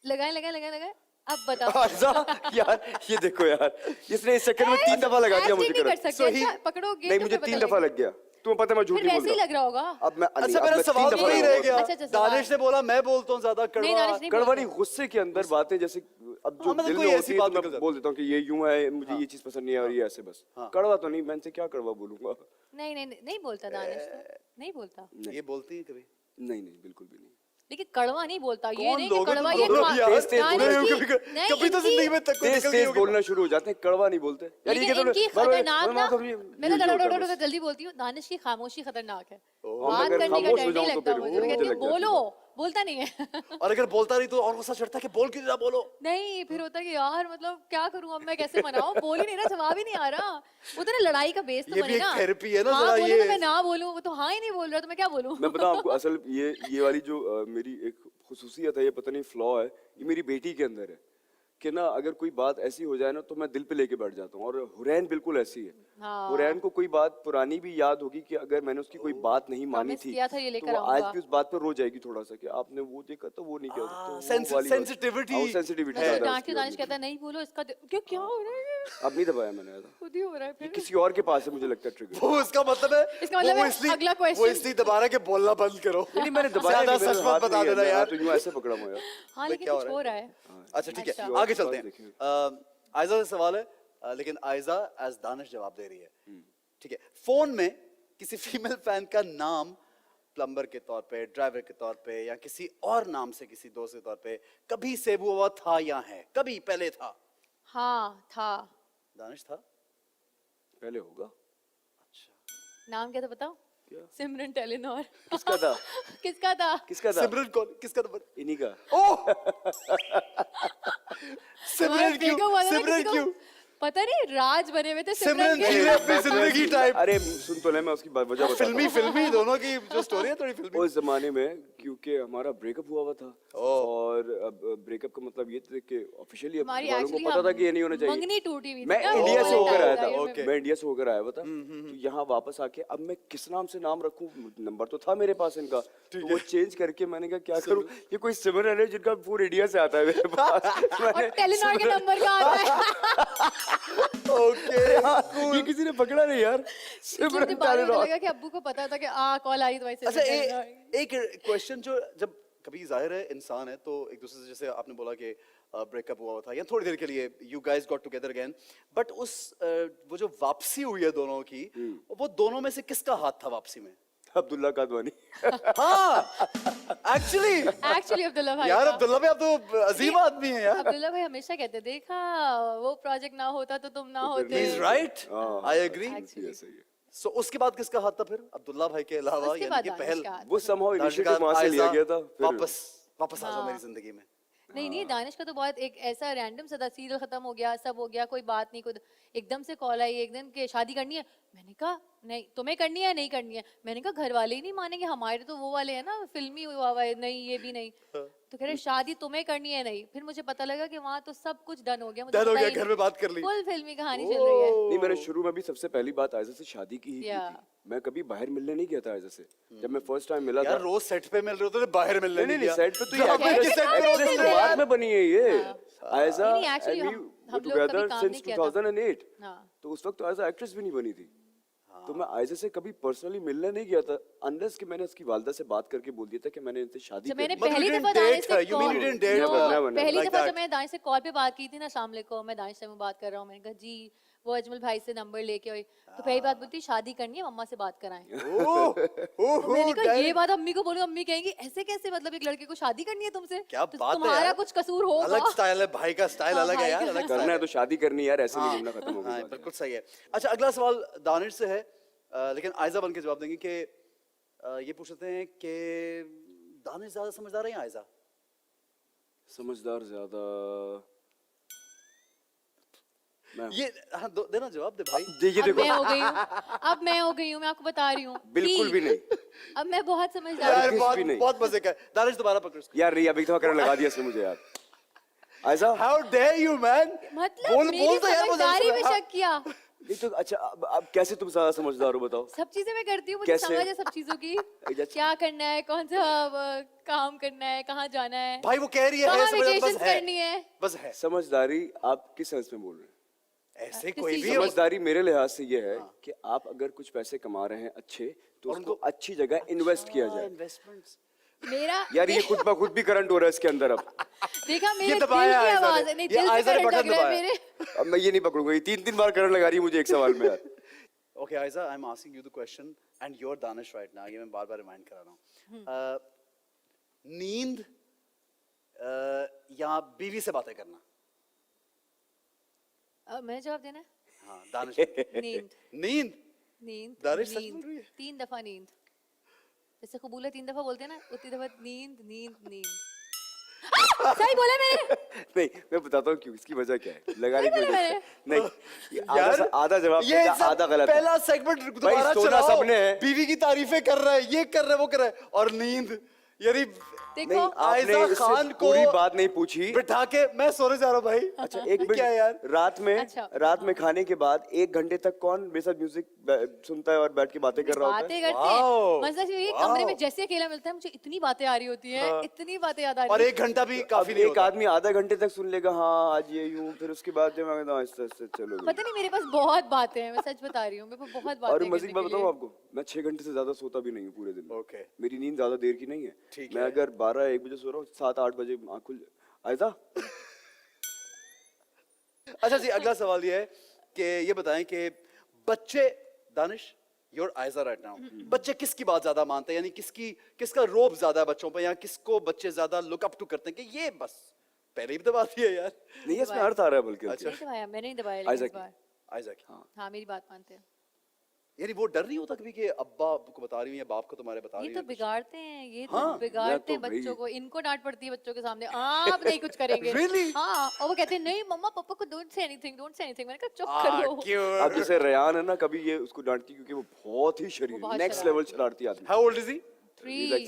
लगाए लगाए लगाए लगाए, अब बताओ। आयजा, यार ये देखो यार, इसने इस सेकंड में 3 दफा लगा दिया मुझे नहीं कर करंट। सकते, So he- अच्छा, पकड़ोगे नहीं, तो मुझे फिर 3 पता दफा लगेगा। लग गया। तुम्हें पता है मैं झूठ फिर नहीं वैसे ही बोलता। लग रहा होगा। अब मैं नहीं, अच्छा अब मेरा मैं सवाल 3 तो दफा नहीं बोलूंगा। रह गया। अच्छा, अच्छा, सवाल। दानिश ने बोला मैं बोलता हूँ ज्यादा नहीं, कड़वा। दानिश नहीं कड़वा नहीं, बोलते। गुस्से के अंदर बातें जैसे अब जो हाँ, मतलब दिल कोई में ऐसी होती है बात तो निकल मैं जाती बोल देता हूँ कि ये यूं है, मुझे ये चीज पसंद नहीं है और ये ऐसे बस। कड़वा तो नहीं, मैं इनसे क्या कड़वा बोलूंगा। नहीं नहीं नहीं बोलता दानिश तो, नहीं बोलता। ये बोलती है कभी? नहीं नहीं, बिल्कुल भी नहीं। लेकिन कड़वा नहीं बोलता, ये कौन नहीं कि लोग हो कड़वा तुम ये दोनों यार? तेज तेज दानिश बोलो। की- कभी नहीं, कभी तो इनकी- जिंदगी में तक कोई तेज निकल तेज गई होगी। बोलना शुरू हो जाते हैं, कड़वा नहीं बोलते यार। ये लेकिन कहते इनकी हैं, बार-बार, खतरनाक ना, बार-बार, ये मैं तो होता है बस। जल्दी बोलती हूँ, दानिश की खामोशी खतरनाक है। मैं बात अगर करने का खामोश डर हो नहीं जाऊं तो लगता फिर मुझे, मैं मुझे कहती हूँ लग जाती बोलो, है। बोलता नहीं है। और अगर बोलता नहीं तो और गुस्सा चढ़ता है कि बोल क्यों नहीं रहा, बोलो। नहीं, फिर होता है कि यार मतलब क्या करूं अब, मैं कैसे मनाऊं, बोल ही नहीं रहा, जवाब ही नहीं आ रहा। वो तो ना लड़ाई का बेस तो ये बने भी एक ना। थेरेपी है ना हाँ जरा बोले ये। तो मैं ना बोलूं, वो तो हाँ ही नहीं बोल रहा, तो मैं क्या बोलूं। मैं बताऊं आपको, असल ये वाली जो मेरी एक खुसूसियत है, ये पता नहीं फ्लॉ है, ये मेरी बेटी के अंदर है कि ना अगर कोई बात ऐसी हो जाए ना तो मैं दिल पे लेके बैठ जाता हूँ। और हुरैन बिल्कुल ऐसी है। हाँ। हुरैन को कोई बात पुरानी भी याद होगी कि अगर मैंने उसकी कोई बात नहीं मानी Promise थी किया था ये तो लेकर वो आज आऊंगा। भी उस बात पर रो जाएगी थोड़ा सा कि आपने वो देखा तो वो नहीं किया। तो वो sensi- वाली बात- sensitivity हाँ, वो sensitivity मैं तो ज्यादा है डांटती उसकी हूँ, दानिश अपनी। कहता है नहीं बोलो इसका, क्यों क्या हो रहा है, अब नहीं दबाया मैंने ऐसा। खुद ही हो रहा है ये फिर। किसी और के पास है, मुझे लगता है ट्रिगर। वो इसका मतलब है इसका मतलब वो है इसलिए अगला वो question। इसलिए दबा रहा है कि बोलना बंद करो। नहीं मैंने दबाया ज्यादा नहीं, मेरे सच हाथ मत बता नहीं है, देना मैं यार। तो यूं ऐसे पकड़ा हुआ यार। हाँ भाई, लेकिन क्या कुछ हो हो रहा रहा है। अच्छा ठीक है, अच्छा। आगे चलते हैं। देखिए। आयजा से सवाल है, लेकिन आयजा एज दानिश जवाब दे रही है। ठीक है, फोन में किसी फीमेल फैन का नाम प्लम्बर के तौर पे, ड्राइवर के तौर पे या किसी और नाम से किसी दोस्त के तौर पे कभी सेव हुआ था या है? कभी पहले था? हाँ था। दानिश था? पहले होगा। अच्छा, नाम क्या था बताओ? क्या? सिमरन टेलीनॉर। किसका था? किसका था? किसका था? सिमरन कौन, किसका नंबर? इन्हीं का। ओह सिमरन क्यों? देखो, वाला ना सिमरन किसी को क्यों? पता नहीं, राज बने हुए थे सिमरन के। जी ने अपनी जिंदगी टाइप। अरे सुन तो ले, मैं उसकी वजह बताता फिल्मी हूँ। फिल्मी दोनों की जो स्टोरी है थोड़ी फिल्मी। उस जमाने में क्योंकि हमारा ब्रेकअप हुआ था और अब ब्रेकअप का मतलब ये था कि ऑफिशियली हमारी वालों को actually पता था कि ये नहीं होना मंगनी चाहिए। टूटी हुई थी मैं ना, वो इंडिया से वाला होकर आया time था, में। मैं इंडिया से होकर आया हुआ था। तो यहाँ वापस आके अब मैं किस नाम से नाम रखूं, नंबर तो था मेरे पास इनका, तो वो चेंज करके मैंने कहा क्या करूं, ये कोई सिमरन है जिनका पूरे इंडिया से आता है मेरे पास। और टेलीनॉर के नंबर का आता है। ओके ये किसी ने पकड़ा नहीं यार। मुझे सिमरन बाद में पता टेलीनॉर। लगा कि अब्बू को पता था कि कॉल आई तो वैसे अच्छा एक क्वेश्चन जो जब कभी जाहिर है इंसान है तो एक दूसरे से, जैसे आपने बोला कि ब्रेकअप हुआ था या थोड़ी देर के लिए you guys got together again, but उस वो जो वापसी हुई है दोनों की, वो दोनों में से किसका हाथ था वापसी में? अब्दुल्ला कादवानी। हाँ एक्चुअली अब्दुल्ला भाई यार का। अब्दुल्ला भाई आप तो अजीब आदमी है यार। अब्दुल्ला भाई हमेशा कहते देखा वो प्रोजेक्ट ना होता तो तुम ना होते। He is right, I agree. Actually. सही है। सो उसके बाद किसका हाथ था फिर अब्दुल्ला भाई के अलावा? उसके यानी बाद कि दानिश पहल का हाथ वो somehow दानिश initiative का वहां से लिया आयजा, गया था, फिर- वापस आ जाओ हाँ। मेरी जिंदगी में। नहीं दानिश का तो बहुत एक ऐसा रैंडम सा था, सीरियल खत्म हो गया, सब हो गया, कोई बात नहीं, खुद एकदम से कॉल आई एक दिन कि शादी करनी है। मैंने कहा नहीं, तुम्हें करनी है नहीं करनी है? मैंने कहा घर वाले ही नहीं मानेंगे, हमारे तो वो वाले हैं ना फिल्मी हुआ हुआ है, नहीं ये भी नहीं। तो कह रहे शादी तुम्हें करनी है नहीं। फिर मुझे पता लगा कि वहाँ तो सब कुछ डन हो गया, डन हो गया, घर में बात कर ली। फुल फिल्मी कहानी चल रही है। नहीं मैंने शुरू में भी सबसे पहली बात आयजा से शादी की ही की Yeah. थी। मैं कभी बाहर मिलने नहीं गया था आयजा से। जब मैं फर्स्ट टाइम मिला था, यार रोज सेट पे मिल रहे होते थे, बाहर मिलने नहीं नहीं नहीं गया। सेट पे तो ड्रामे ये के set पे एक्ट्रेस होते तो थे बाद यार। में बनी है ये। आयजा नहीं, actually and हम we लोग together कभी काम since नहीं किया था। 2008। हाँ। तो उस वक्त तो आयजा एक्ट्रेस भी नहीं बनी थी। तो मैं आयजा से कभी पर्सनली मिलने नहीं गया था, अनलेस कि मैंने उसकी वालदा से बात करके बोल दिया था कि मैंने इनसे शादी जब मैंने करनी है। मतलब पहली you दफा didn't दानिश date से her, you mean you call- didn't date No, her? Never, पहली like दफा that. जब मैंने दानिश से कॉल पे बात की थी ना, अस्सलाम वालेकुम, मैं दानिश से मैं बात कर रहा हूँ, मैंने कहा जी वो अजमल भाई से नंबर लेके आई, तो पहली बात बोलती शादी करनी है, मम्मा से बात कराएं। तो मैंने कहा ये बात अम्मी को बोलूं, अम्मी कहेंगी ऐसे कैसे, मतलब एक लड़के को शादी करनी है तुमसे, क्या तो बात है तुम्हारा यार। कुछ कसूर होगा। अलग स्टाइल है भाई का, स्टाइल हाँ, अलग है भाई यार, का। अलग करना है style तो शादी करनी है यार, ऐसे हाँ, नहीं जमना खत्म हो हाँ, गई बात। बिल्कुल सही है। अच्छा अगला सवाल दानिश से है, लेकिन आयजा बन के जवाब देंगे कि ये पूछते हैं कि दानिश ज्यादा समझदार है या आयजा? समझदार ज्यादा मैं हूँ। ये हाँ देना जवाब दे भाई। देखिए अब देखो मैं हो गई हूँ, अब मैं हो गई हूँ, मैं आपको बता रही हूँ। बिल्कुल See, भी नहीं अब मैं बहुत समझदार यार हूँ। कुछ बहुत भी नहीं। बहुत मजे का है। दानिश दोबारा पकड़ उसको। यार, अब एक दफा करने लगा दिया इसने मुझे यार। Aiza how dare you man, मतलब बोल मेरी बोल तो यार, वो समझदारी में हाँ। शक किया। नहीं तो अच्छा, अब कैसे तुम ज्यादा समझदार हो बताओ? सब चीजें मैं करती हूँ, मुझे कैसे? समझ है सब चीजों की, अच्छा। क्या करना है, कौन सा काम करना है, कहाँ जाना है, भाई वो कह रही है कहाँ समझ, बस vacations है करनी है। बस है। समझदारी आप किस सेंस में बोल रहे हैं? ऐसे किसी कोई भी को- समझदारी मेरे लिहाज से ये है कि आप अगर कुछ पैसे कमा रहे हैं अच्छे तो उसको अच्छी जगह इन्वेस्ट किया जाए। इन्वेस्टमेंट्स मेरा यार ये खुद ब खुद भी करंट हो रहा है इसके अंदर अब। देखा मेरे दिल दबाया की आयशा आवाज ने। है, नहीं ये दिल से आयशा ने करंट बटन लग रहा है दबाया। मेरे। अब मैं ये नहीं पकड़ूंगा, ये 3-3 बार करंट लगा रही है मुझे एक सवाल में यार। Okay, Aiza, I'm asking you the question, and you're Danish right now. ये मैं बार-बार रिमाइंड करा रहा हूँ। नींद या बीवी से बातें करना? मैं जवाब देना है? हाँ, दानिश। नींद नींद? नींद दानिश सच नींद बोल रही है? 3 दफा नींद। जैसे कबूल है 3 दफा बोलते हैं ना, उतनी दफा नींद नींद नींद। सही बोला मैंने। नहीं, मैं बताता हूँ क्यों, इसकी वजह क्या है लगाने की बोला वजह मैंने। नहीं, ये आधा जवाब ये देगा, सब आधा गलत है। पहला सेगमेंट दोबारा सोना चलाओ। सबने है। बीवी की तारीफें कर रहा है, ये कर रहा है, वो कर रहा है, और नींद यानी देखो नहीं, आपने आयजा इससे खान को पूरी बात नहीं पूछी। बिठा के मैं सोने जा रहा हूँ भाई। अच्छा एक मिनट, क्या यार? अच्छा, रात में खाने के बाद 1 घंटे तक कौन मेरे साथ म्यूजिक सुनता है और बैठ के बातें कर रहा होता है? बातें करते वाओ, हैं, मतलब ये कमरे में जैसे अकेला मिलता है मुझे इतनी बातें आ रही होती हैं, इतनी बातें याद आ और रही 1 घंटा भी अब काफी नहीं एक होता। आदमी आधा घंटे तक सुन लेगा, हाँ आज ये यूं, फिर उसके बाद जब मैं कहता हूँ आहिस्ते चलो है। पता नहीं मेरे पास बहुत बातें हैं, मैं सच बता रही हूँ, मेरे पास बहुत बातें और हैं मजीद करने मैं के बताऊँ लिए। आपको, मैं 6 घंटे से ज्यादा सोता भी नहीं हूँ पूरे दिन में। Okay. मेरी नींद ज्यादा देर की नहीं है। ठीक मैं है। अगर 12-1 बजे सो रहा हूँ, 7-8 बजे आँख खुल आयजा। अच्छा जी, अगला सवाल ये है कि ये बताएं कि बच्चे, दानिश योर आइजा राइट नाउ, बच्चे किसकी बात ज्यादा मानते हैं, यानी किसका रोब ज्यादा है बच्चों पे, या किसको बच्चे ज्यादा लुक अप टू करते हैं कि ये बस पहले भी तो बात ही है यार। नहीं इसमें अर्थ आ रहा है बल्कि। अच्छा। नहीं दबाया, मैंने नहीं दबाया लेकिन आइजा इस की। बार। आइजा की, हाँ मेरी बात मानते हैं। यानी वो डर नहीं होता कभी कि अब्बा को बता रही हूँ या बाप को तुम्हारे बता ये रही तो हूँ? बिगाड़ते हैं, ये तो हाँ, बिगाड़ते हैं मैं तो बच्चों भाई- को, इनको डांट पड़ती है बच्चों के सामने, आप नहीं कुछ करेंगे। Really? हाँ, और वो कहते हैं नहीं मम्मा पापा को don't say anything, don't say anything. मैंने कहा चुप Ah, करो। cute. अब जैसे रयान है ना, कभी ये उसको डांटती क्योंकि वो बहुत ही शरीर, बहुत नेक्स्ट शरारती लेवल शरारती आदमी। How old is he?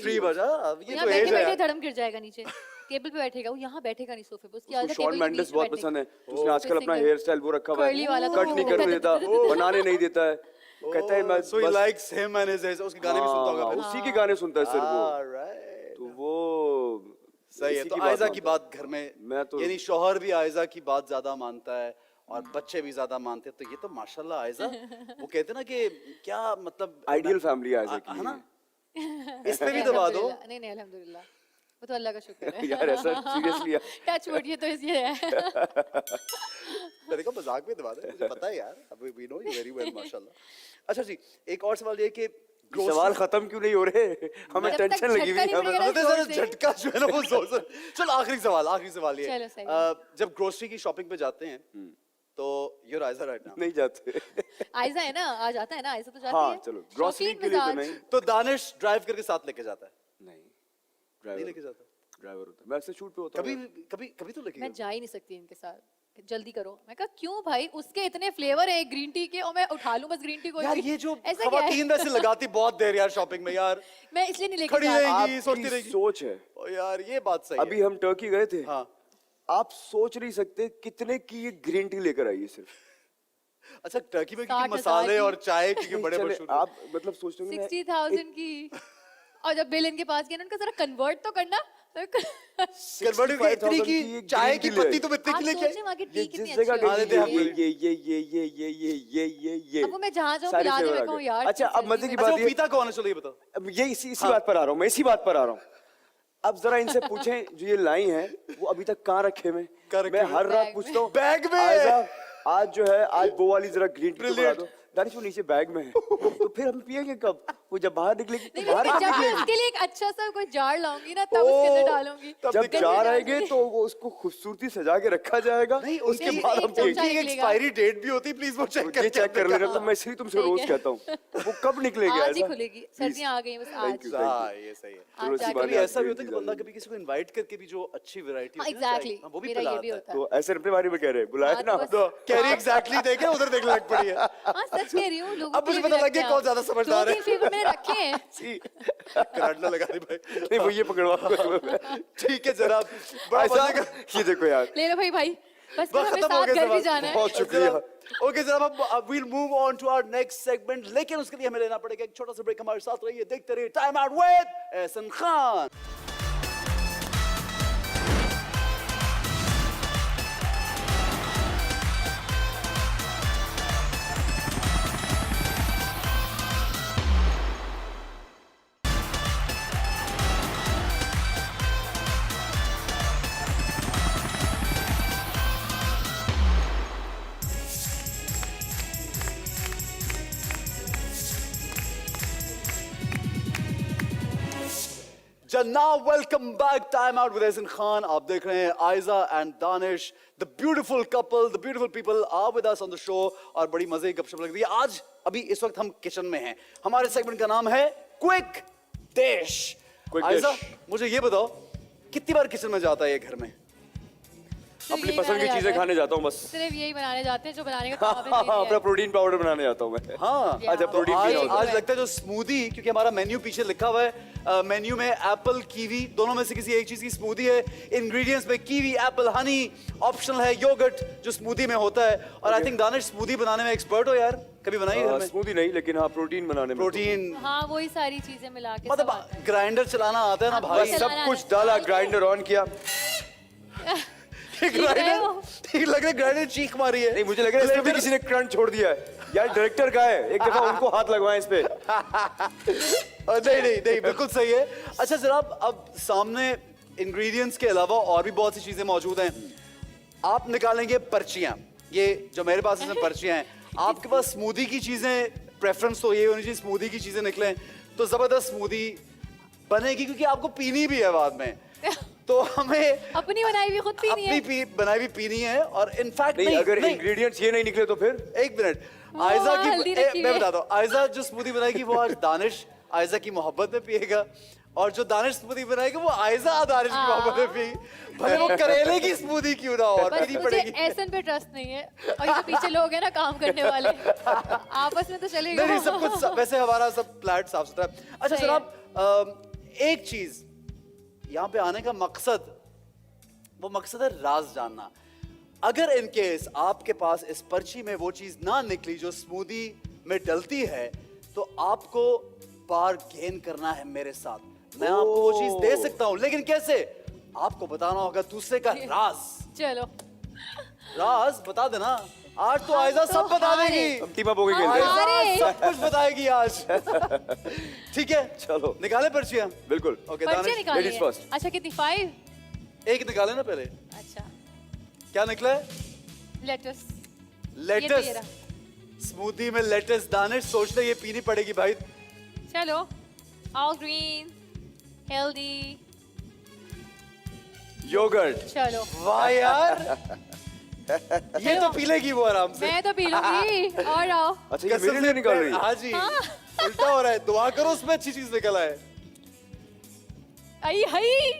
3 बजा, अब ये यहाँ तो बैठे एज है बैठे यार। धड़म गिर जाएगा नीचे, टेबल पे बैठेगा वो, यहाँ बैठेगा नहीं सोफे पे, उसकी उसको आदत शॉन टेबल के मेंडेस बीच में बहुत बैठने पसंद है, की। उसने आजकल अपना सिंगर। हेयर स्टाइल वो रखा हुआ Curly वाला है, तो कट नहीं करने देता, बनाने नहीं देता है, कहता है मैं So he बस- likes him and his उसके गाने भी सुनता होगा हाँ, फिर। उसी के गाने सुनता है सिर्फ वो। Alright. तो वो सही है, इसी तो की आयजा मानता की हूँ। बात घर में, मैं तो यानी शौहर भी आयजा की बात ज्यादा मानता है और बच्चे भी ज्यादा मानते हैं, तो ये तो माशाल्लाह आयजा, वो कहते हैं ना कि क्या मतलब आइडियल फैमिली है है ना, की। इस पे भी दबा दो। अल्हम्दुलिल्लाह, नहीं नहीं अल्हम्दुलिल्लाह, वो तो अल्लाह का शुक्र है। यार ऐसा सीरियसली टच वुड, ये तो इसलिए है। तेरे को मजाक में दबा दे, मुझे पता है यार, अब we know you very well माशाल्लाह। अच्छा जी, एक और सवाल ये कि सवाल खत्म क्यों नहीं हो रहे, हमें जब तक टेंशन लगी हुई झटका नहीं है पड़ेगा हमें। ना, जोर से। झटका जो है ना वो जोर से। चलो आखिरी सवाल ये, चलो, सही जब ग्रोसरी की शॉपिंग पे जाते हैं तो योर आयजा राइट नाउ, नहीं जाते। आयजा है ना, आ जाता है ना, आयजा तो जाती हाँ है। चलो, ग्रोसरी शौकीन के लिए तो मिजाज। नहीं। तो दानिश ड्राइव करके साथ लेके जाता है? नहीं, नहीं लेके जाता ड्राइवर होता है, मैं ऐसे शूट पे होता कभी हूँ। कभी तो लेके मैं गया। जा ही नहीं सकती इनके साथ, जल्दी करो। मैं कहा क्यों भाई, उसके इतने फ्लेवर है ग्रीन टी के, और मैं उठा लूं बस ग्रीन टी को। यार ये जो ऐसा क्या है? खवातीन वैसे लगाती बहुत देर यार शॉपिंग में यार, मैं इसलिए नहीं लेके खड़ी जा रही। रहेंगी, सोचती आपकी रहेगी। सोच है। ओ यार ये बात सही अभी है। हम टर्की गए थे, हाँ, आप सोच नहीं सकते कितने की ये ग्रीन टी लेकर आई है सिर्फ। अच्छा टर्की में 60,000 क्योंकि मसाले की। और चाय क्योंकि बड़े चले, मशहूर हैं। आप मतलब सोचते होंगे 60,000 की, और जब बिल इनके पास गया ना, उनका जरा कन्वर्ट तो करना। कन्वर्ट की इतनी 65,000 की की एक चाय green की tea ले पत्ती आई। तुम इतनी आप की लेके सोचें आई? वहाँ की ये टी कितनी जिस जगह अच्छी हाँ, होती देते है। हैं ये अब वो मैं जहाँ जाऊँ सारे पिला दे, flavor मैं आ कहूँ गए। यार अच्छा अब मजे की अच्छा बात वो ये, पीता कौन है, चलो ये बताओ। अब ये इसी बात पर आ रहा हूँ मैं, इसी बात पर आ रहा हूँ। अब जरा इनसे पूछें जो ये लाई हैं वो अभी तक कहाँ रखे हुए कहाँ रखे मैं हुए? हर रात बैग पूछता हूँ बैग में। आयजा, आज जो है आज वो वाली जरा ग्रीन टी बना Brilliant. दो। दानिश वो नीचे बैग में है, तो फिर हम पियेंगे कब? वो जब बाहर निकलेगी तो नहीं, बाहर लेकिन जब मैं निकलेगी। उसके लिए एक अच्छा सा कोई जार लाऊंगी ना, तब उसके अंदर डालूंगी। तब जब निकल जार जाएगी। आएंगे तो वो उसको खूबसूरती सजा के रखा जाएगा, नहीं उसके उसकी बाद एक हम चमचा पियेंगे। उसकी एक निकलेगा। एक्सपायरी डेट भी होती है, प्लीज वो चेक ये चेक कर लेना, तो मैं इसलिए तुमसे ठीक रोज है। कहता हूँ वो कब निकलेगी आज ही ऐसा? खुलेगी, सर्दियाँ आ गई बस आज। Thank you. हाँ ये सही है। आज चलो इसी जाके बात कभी में ऐसा भी आप होता है कि green tea बंदा डाल कभी किसी को इनवाइट करके भी जो अच्छी वैरायटी हाँ, होती है ना चाय exactly. की, हाँ, वो भी मेरा ये भी पिलाता है। होता है। तो ऐसे अपने बारे में कह रहे हैं, बुलाया हाँ, ना तो तो कह रही एग्जैक्टली देखे उधर देखने लग पड़ी है। हाँ सच कह रही हूँ, लोगों अब के मुझे लिए पता भी लग गया रखते कौन हैं। ज्यादा समझदार है। 2-3 फेवर मैंने रखे हैं। कराट ना लगा दे भाई। नहीं वो ये पकड़वा ठीक है जनाब, बड़ा ऐसा मजे का ये देखो यार, ले लो भाई, बस बस हमें खत्म हो साथ गया घर भी सवाल। जाना है। बहुत शुक्रिया। ओके जनाब, अब we'll move on to our next segment, लेकिन उसके लिए हमें लेना पड़ेगा एक छोटा सा ब्रेक। हमारे साथ रहिए, देखते रहिए time out with Ehsan Khan. Now welcome back Time Out with Ehsan Khan. आप देख रहे हैं Aiza and Danish, the beautiful couple, the beautiful people are with us on the show और बड़ी मजे की गपशप लग रही है। आज अभी इस वक्त हम किचन में हैं। हमारे सेगमेंट का नाम है quick dish. Quick Aiza, dish। मुझे ये बताओ कितनी बार किचन में जाता है ये घर में? सिर्फ अपनी यही पसंद की बनाने चीजें जाते खाने जाता हूँ बस। हैं। सिर्फ यही बनाने जाते हैं जो बनाने का काम आपने दे दिया अपना है। प्रोटीन पाउडर बनाने जाता हूँ मैं। हाँ, Yeah. अच्छा तो प्रोटीन आज पीना आज लगता है जो स्मूदी, क्योंकि हमारा मेन्यू पीछे लिखा हुआ है, मेन्यू में एप्पल कीवी दोनों में से किसी एक चीज की स्मूदी है। इंग्रेडिएंट्स में कीवी, एप्पल, हनी, ऑप्शनल है योगर्ट जो स्मूदी में होता है। और आई थिंक दानिश स्मूदी बनाने में एक्सपर्ट हो यार, कभी बनाई है घर में? स्मूदी नहीं, लेकिन हाँ प्रोटीन बनाने में तो। प्रोटीन हाँ वही सारी चीजें मिला के सब मतलब आता है। ग्राइंडर चलाना आता है ना आपको भाई? बस सब चलाना कुछ है। डाला, ग्राइंडर ऑन किया। ग्राइंडर ठीक लग रहा है, ग्राइंडर चीख मारी है। नहीं, मुझे लग रहा है इसमें भी किसी ने करंट छोड़ दिया है। यार डायरेक्टर का है, एक दफा उनको हाथ लगवाएं इस पे। नहीं नहीं नहीं, बिल्कुल सही है। अच्छा जनाब, अब सामने इंग्रेडिएंट्स के अलावा और भी बहुत सी चीजें मौजूद हैं। आप निकालेंगे पर्चियां, ये जो मेरे पास इसमें पर्चियां हैं। आपके पास स्मूदी की चीजें, प्रेफरेंस तो ये होनी चाहिए स्मूदी की चीजें निकलें तो जबरदस्त स्मूदी बनेगी, क्योंकि आपको पीनी भी है बाद में। तो हमें अपनी बनाई हुई खुद पीनी है। अपनी बनाई हुई पीनी है। और इनफैक्ट नहीं, अगर इंग्रेडिएंट्स ये नहीं निकले तो फिर एक मिनट, आयजा वहाँ हल्दी की रखी मैं हुई है। बताता हूँ, आयजा जो स्मूदी बनाएगी वो आज दानिश आयजा की मोहब्बत में पिएगा, और जो दानिश स्मूदी बनाएगी वो आयजा दानिश की मोहब्बत में पिएगी। भले वो करेले की स्मूदी क्यों ना हो, और बस पीनी मुझे पड़ेगी। एहसन पे ट्रस्ट नहीं है, और ये जो पीछे लोग हैं ना काम करने वाले, आपस में तो चलेगा। नहीं सब कुछ वैसे हमारा सब फ्लैट साफ सुथरा है। अच्छा सही जनाब, एक चीज यहाँ पे आने का मकसद, वो मकसद है राज जानना। अगर इन केस आपके पास इस पर्ची में वो चीज ना निकली जो स्मूदी में डलती है, तो आपको बार गेन करना है मेरे साथ। मैं आपको वो चीज दे सकता हूं, लेकिन कैसे? आपको बताना होगा दूसरे का राज। चलो राज बता देना। आज तो आयजा सब बता हारे। देगी। हम टीम अप होके खेलते हैं। हारे। आयजा सब कुछ बताएगी आज। ठीक है, चलो। निकाले पर्चियां। बिल्कुल। ओके पर्चे दानिश, निकालिए। ladies first। अच्छा कितनी 5? एक निकाले ना पहले। अच्छा क्या निकला है? लेटस। लेटस। स्मूदी में लेटस। दानिश सोच ले ये पीनी पड़ेगी भाई। चलो ऑल ग्रीन हेल्दी। योगर्ट। चलो वाह यार, ये तो पी लेगी वो आराम से। मैं तो पी लूंगी। और आओ। अच्छा ये मेरे लिए निकाल रही है। हाँ जी, उल्टा हो रहा है। दुआ करो उसमें अच्छी चीज निकल आए। आई हाई